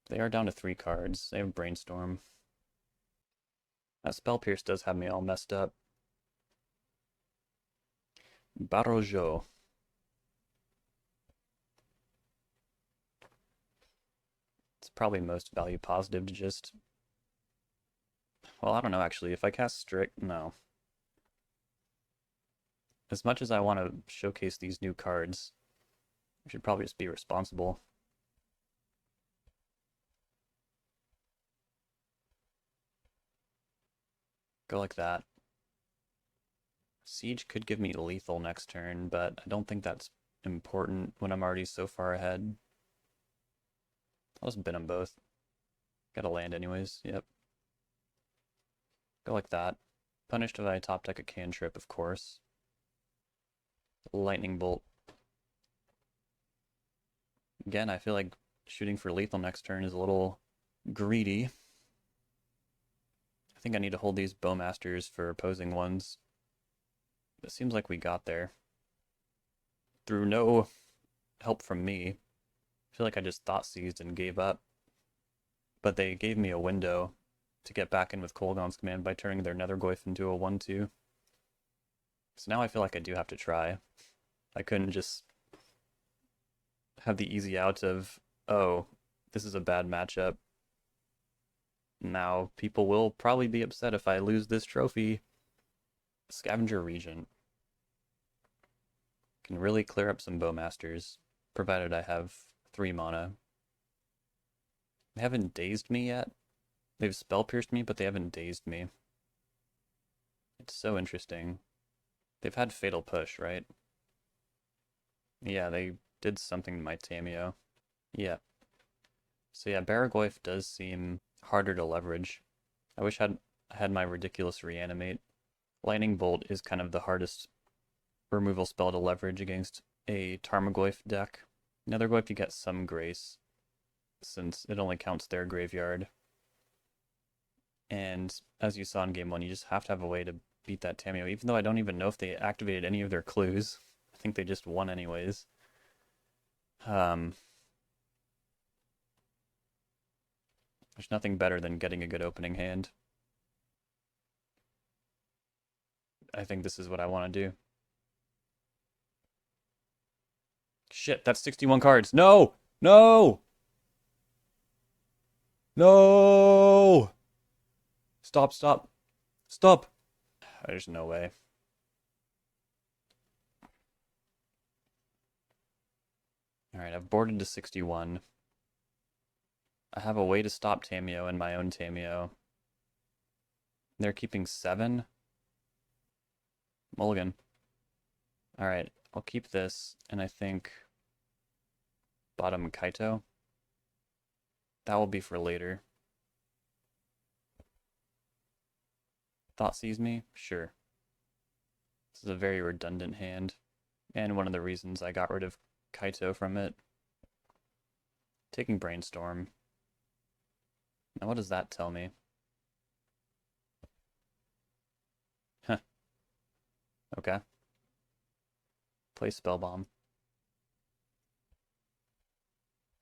Speaker 1: they are down to 3 cards. They have Brainstorm. That Spell Pierce does have me all messed up. Barojo. It's probably most value positive to just... Well, I don't know actually. If I cast Strict, no. As much as I want to showcase these new cards, I should probably just be responsible. Go like that. Siege could give me lethal next turn, but I don't think that's important when I'm already so far ahead. I'll just bin them both. Gotta land anyways, yep. Go like that. Punished if I top deck a cantrip, of course. Lightning Bolt. Again, I feel like shooting for lethal next turn is a little greedy. I think I need to hold these Bowmasters for opposing ones. It seems like we got there. Through no help from me. I feel like I just thought seized and gave up. But they gave me a window to get back in with Kolaghan's Command by turning their Nethergoyf into a 1/2. So now I feel like I do have to try. I couldn't just have the easy out of, oh, this is a bad matchup. Now people will probably be upset if I lose this trophy. Scavenger Regent can really clear up some Bowmasters, provided I have 3 mana. They haven't dazed me yet. They've Spell Pierced me, but they haven't dazed me. It's so interesting. They've had Fatal Push, right? Yeah, they did something to my Tamiyo. Yeah. So yeah, Baragoi does seem harder to leverage. I wish I had my ridiculous Reanimate. Lightning Bolt is kind of the hardest removal spell to leverage against a Tarmogoyf deck. Now they're going to get some grace, since it only counts their graveyard. And as you saw in game 1, you just have to have a way to beat that Tamiyo, even though I don't even know if they activated any of their clues. I think they just won anyways. There's nothing better than getting a good opening hand. I think this is what I want to do. Shit, that's 61 cards. No! No! No! Stop, stop. Stop! There's no way. Alright, I've boarded to 61. I have a way to stop Tamiyo and my own Tamiyo. They're keeping 7. Mulligan. Alright, I'll keep this, and I think bottom Kaito. That will be for later. Thought sees me? Sure. This is a very redundant hand, and one of the reasons I got rid of Kaito from it. Taking Brainstorm. Now what does that tell me? Huh. Okay. Play Spellbomb.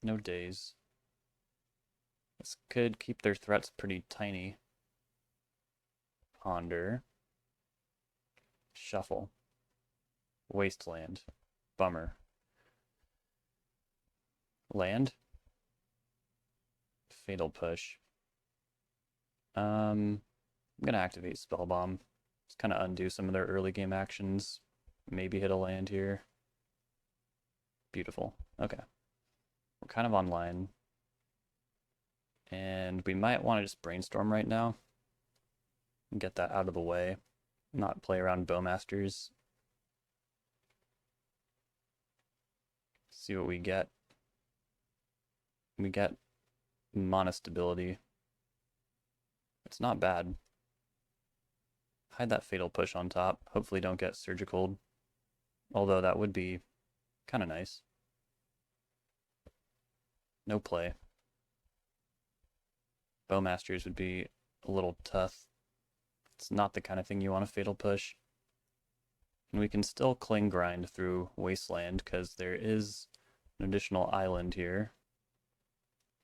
Speaker 1: No days. This could keep their threats pretty tiny. Ponder. Shuffle. Wasteland. Bummer. Land. Fatal Push. I'm gonna activate Spellbomb. Just kind of undo some of their early game actions. Maybe hit a land here. Beautiful. Okay. We're kind of online. And we might want to just Brainstorm right now. And get that out of the way. Not play around Bowmasters. See what we get. We get mana stability. It's not bad. Hide that Fatal Push on top. Hopefully don't get Surgical. Although that would be kind of nice. No play. Bowmasters would be a little tough. It's not the kind of thing you want to Fatal Push. And we can still Cling Grind through Wasteland because there is an additional island here.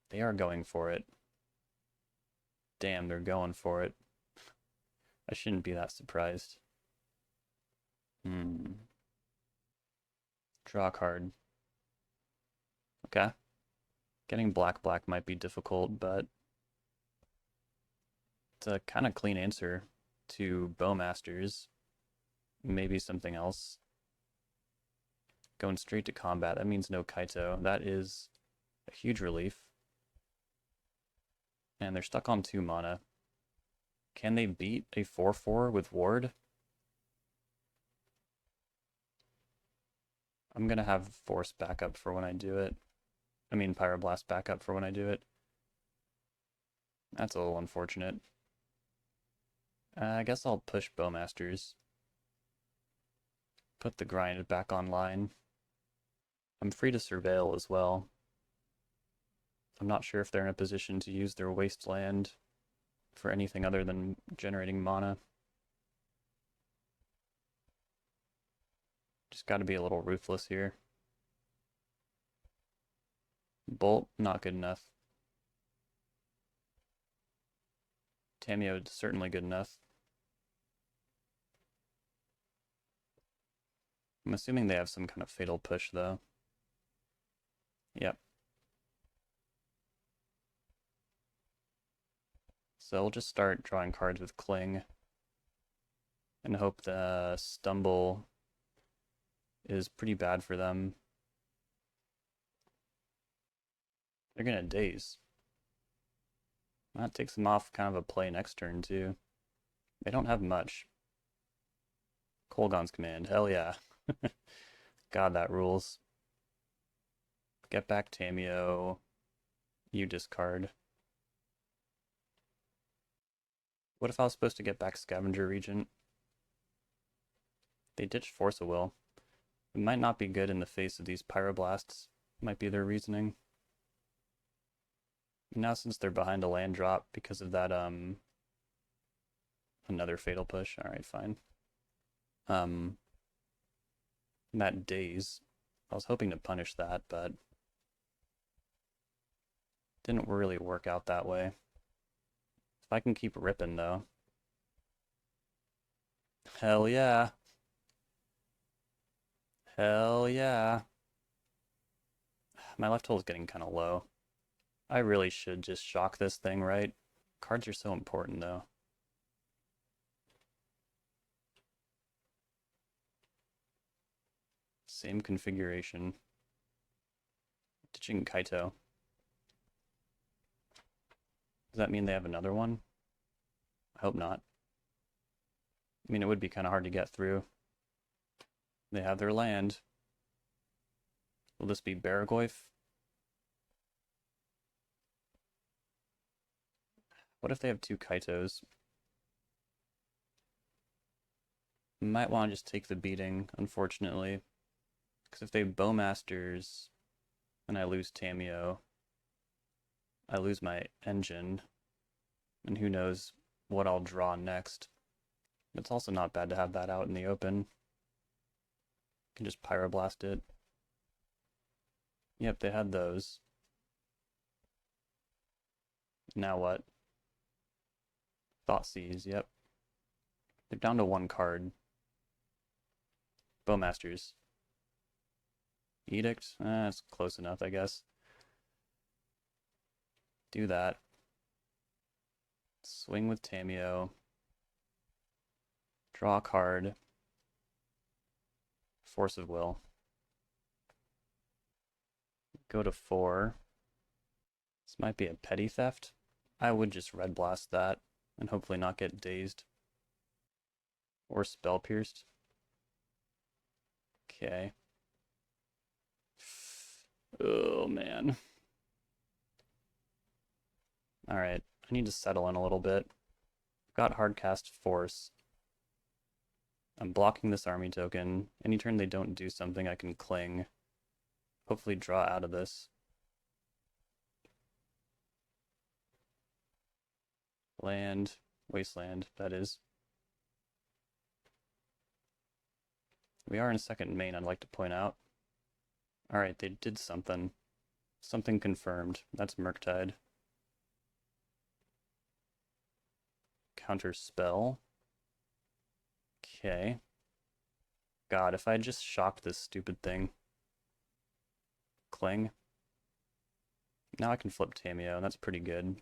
Speaker 1: They are going for it. Damn, they're going for it. I shouldn't be that surprised. Draw a card. Okay. Getting black might be difficult, but it's a kind of clean answer to Bowmasters. Maybe something else. Going straight to combat. That means no Kaito. That is a huge relief. And they're stuck on 2 mana. Can they beat a 4/4 with Ward? I'm gonna have Force backup for when I do it. I mean Pyroblast backup for when I do it. That's a little unfortunate. I guess I'll push Bowmasters. Put the grind back online. I'm free to Surveil as well. I'm not sure if they're in a position to use their Wasteland for anything other than generating mana. Just gotta be a little ruthless here. Bolt, not good enough. Tamiyo, certainly good enough. I'm assuming they have some kind of Fatal Push, though. Yep. So we'll just start drawing cards with Cling and hope the Stumble is pretty bad for them. They're gonna Daze. That takes them off kind of a play next turn, too. They don't have much. Kolaghan's Command, hell yeah. God, that rules. Get back Tamiyo. You discard. What if I was supposed to get back Scavenger Regent? They ditched Force of Will. It might not be good in the face of these Pyroblasts. Might be their reasoning. Now since they're behind a land drop because of that, another fatal push. Alright, fine. That daze. I was hoping to punish that, but didn't really work out that way. If I can keep ripping, though. Hell yeah. Hell yeah. My left hole is getting kind of low. I really should just shock this thing, right? Cards are so important, though. Same configuration. Ditching Kaito. Does that mean they have another one? I hope not. I mean, it would be kind of hard to get through. They have their land. Will this be Baragoyf? What if they have two Kaitos? Might want to just take the beating, unfortunately. Because if they have Bowmasters, and I lose Tameo, I lose my engine, and who knows what I'll draw next. It's also not bad to have that out in the open. Can just Pyroblast it. Yep, they had those. Now what? Thoughtseize, yep. They're down to one card. Bowmasters. Edict? That's close enough, I guess. Do that. Swing with Tameo. Draw a card. Force of Will. Go to 4. This might be a petty theft. I would just red blast that and hopefully not get dazed. Or spell pierced. Okay. Oh man. Alright, I need to settle in a little bit. I've got hardcast force. I'm blocking this army token. Any turn they don't do something, I can cling. Hopefully draw out of this. Land, wasteland, that is. We are in second main, I'd like to point out. Alright, they did something. Something confirmed. That's Murktide. Counter spell. Okay. God, if I just shocked this stupid thing. Cling. Now I can flip Tameo, that's pretty good.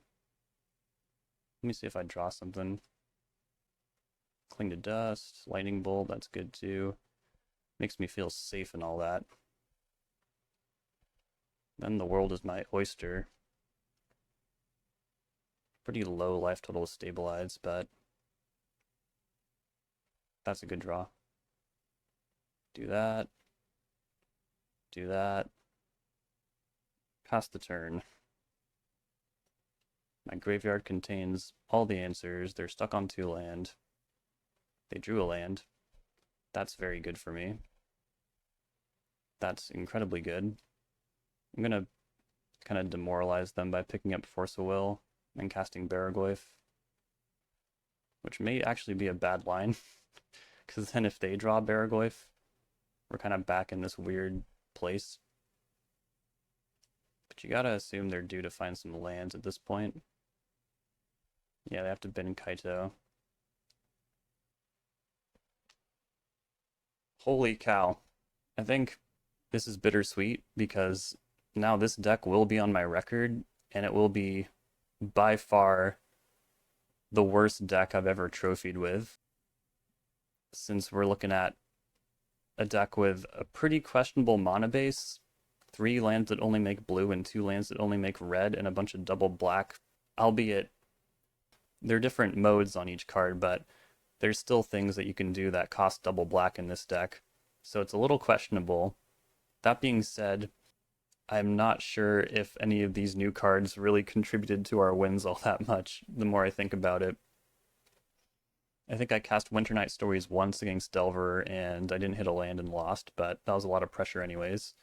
Speaker 1: Let me see if I draw something. Cling to Dust, Lightning Bolt, that's good too. Makes me feel safe and all that. Then the world is my oyster. Pretty low life total stabilized, but that's a good draw. Do that. Do that. Pass the turn. My graveyard contains all the answers. They're stuck on 2 land. They drew a land. That's very good for me. That's incredibly good. I'm gonna kind of demoralize them by picking up Force of Will and casting Baragoyf, which may actually be a bad line, because then if they draw Baragoyf, we're kind of back in this weird place. But you gotta assume they're due to find some lands at this point. Yeah, they have to bin Kaito. Holy cow. I think this is bittersweet because now this deck will be on my record, and it will be by far the worst deck I've ever trophied with, since we're looking at a deck with a pretty questionable mana base, 3 lands that only make blue and 2 lands that only make red, and a bunch of double black, albeit there are different modes on each card, but there's still things that you can do that cost double black in this deck, so it's a little questionable. That being said, I'm not sure if any of these new cards really contributed to our wins all that much, the more I think about it. I think I cast Winter Night Stories once against Delver, and I didn't hit a land and lost, but that was a lot of pressure anyways.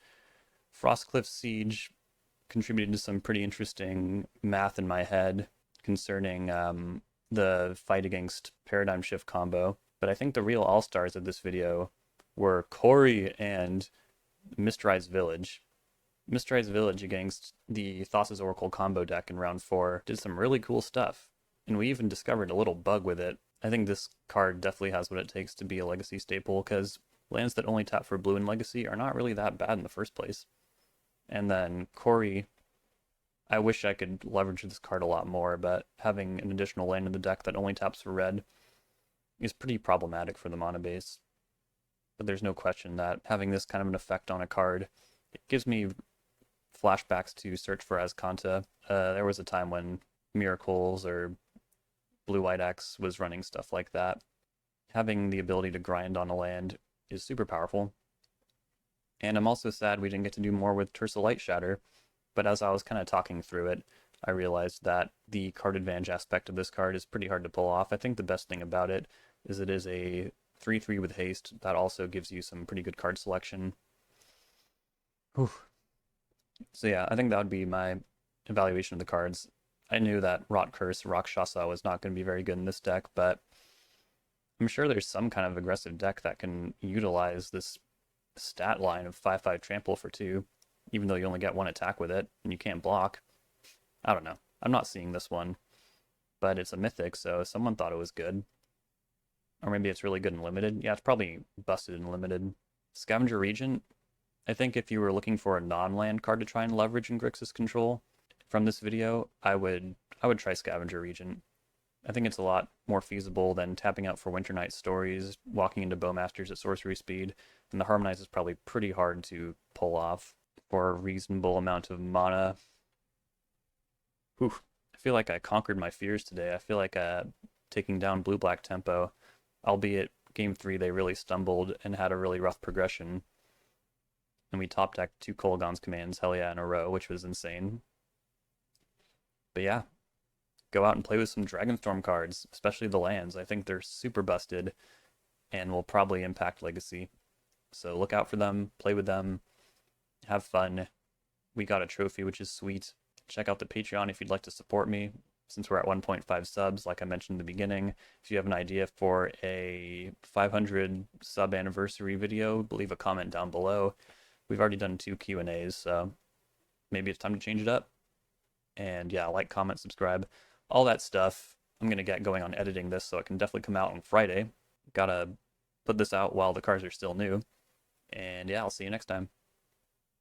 Speaker 1: Frostcliff Siege contributed to some pretty interesting math in my head concerning the fight against Paradigm Shift combo. But I think the real all-stars of this video were Cori and Mistrise Village. Mistrise Village against the Thassa's Oracle combo deck in round 4 did some really cool stuff. And we even discovered a little bug with it. I think this card definitely has what it takes to be a Legacy staple, because lands that only tap for blue in Legacy are not really that bad in the first place. And then Cori, I wish I could leverage this card a lot more, but having an additional land in the deck that only taps for red is pretty problematic for the mana base. But there's no question that having this kind of an effect on a card, it gives me flashbacks to Search for Azcanta. There was a time when Miracles or Blue-White X was running stuff like that. Having the ability to grind on a land is super powerful. And I'm also sad we didn't get to do more with Tersa Light Shatter, but as I was kind of talking through it, I realized that the card advantage aspect of this card is pretty hard to pull off. I think the best thing about it is a 3/3 with haste that also gives you some pretty good card selection. Whew. So yeah, I think that would be my evaluation of the cards. I knew that Rot Curse, Rakshasa was not going to be very good in this deck, but I'm sure there's some kind of aggressive deck that can utilize this stat line of 5/5 trample for 2, even though you only get 1 attack with it and you can't block. I don't know. I'm not seeing this one, but it's a mythic, so someone thought it was good. Or maybe it's really good in limited. Yeah, it's probably busted in limited. Scavenger Regent, I think if you were looking for a non-land card to try and leverage in Grixis Control from this video, I would try Scavenger Regent. I think it's a lot more feasible than tapping out for Winter Night Stories, walking into Bowmasters at sorcery speed, and the Harmonize is probably pretty hard to pull off for a reasonable amount of mana. Whew. I feel like I conquered my fears today. I feel like taking down blue-black tempo, albeit game 3 they really stumbled and had a really rough progression. And we top decked 2 Kolaghan's commands, hell yeah, in a row, which was insane. But yeah, go out and play with some Dragonstorm cards, especially the lands. I think they're super busted and will probably impact Legacy. So look out for them, play with them, have fun. We got a trophy, which is sweet. Check out the Patreon if you'd like to support me, since we're at 1.5 subs, like I mentioned in the beginning. If you have an idea for a 500 sub anniversary video, leave a comment down below. We've already done 2 Q&As, so maybe it's time to change it up. And yeah, like, comment, subscribe, all that stuff. I'm going to get going on editing this, so it can definitely come out on Friday. Gotta put this out while the cards are still new. And yeah, I'll see you next time.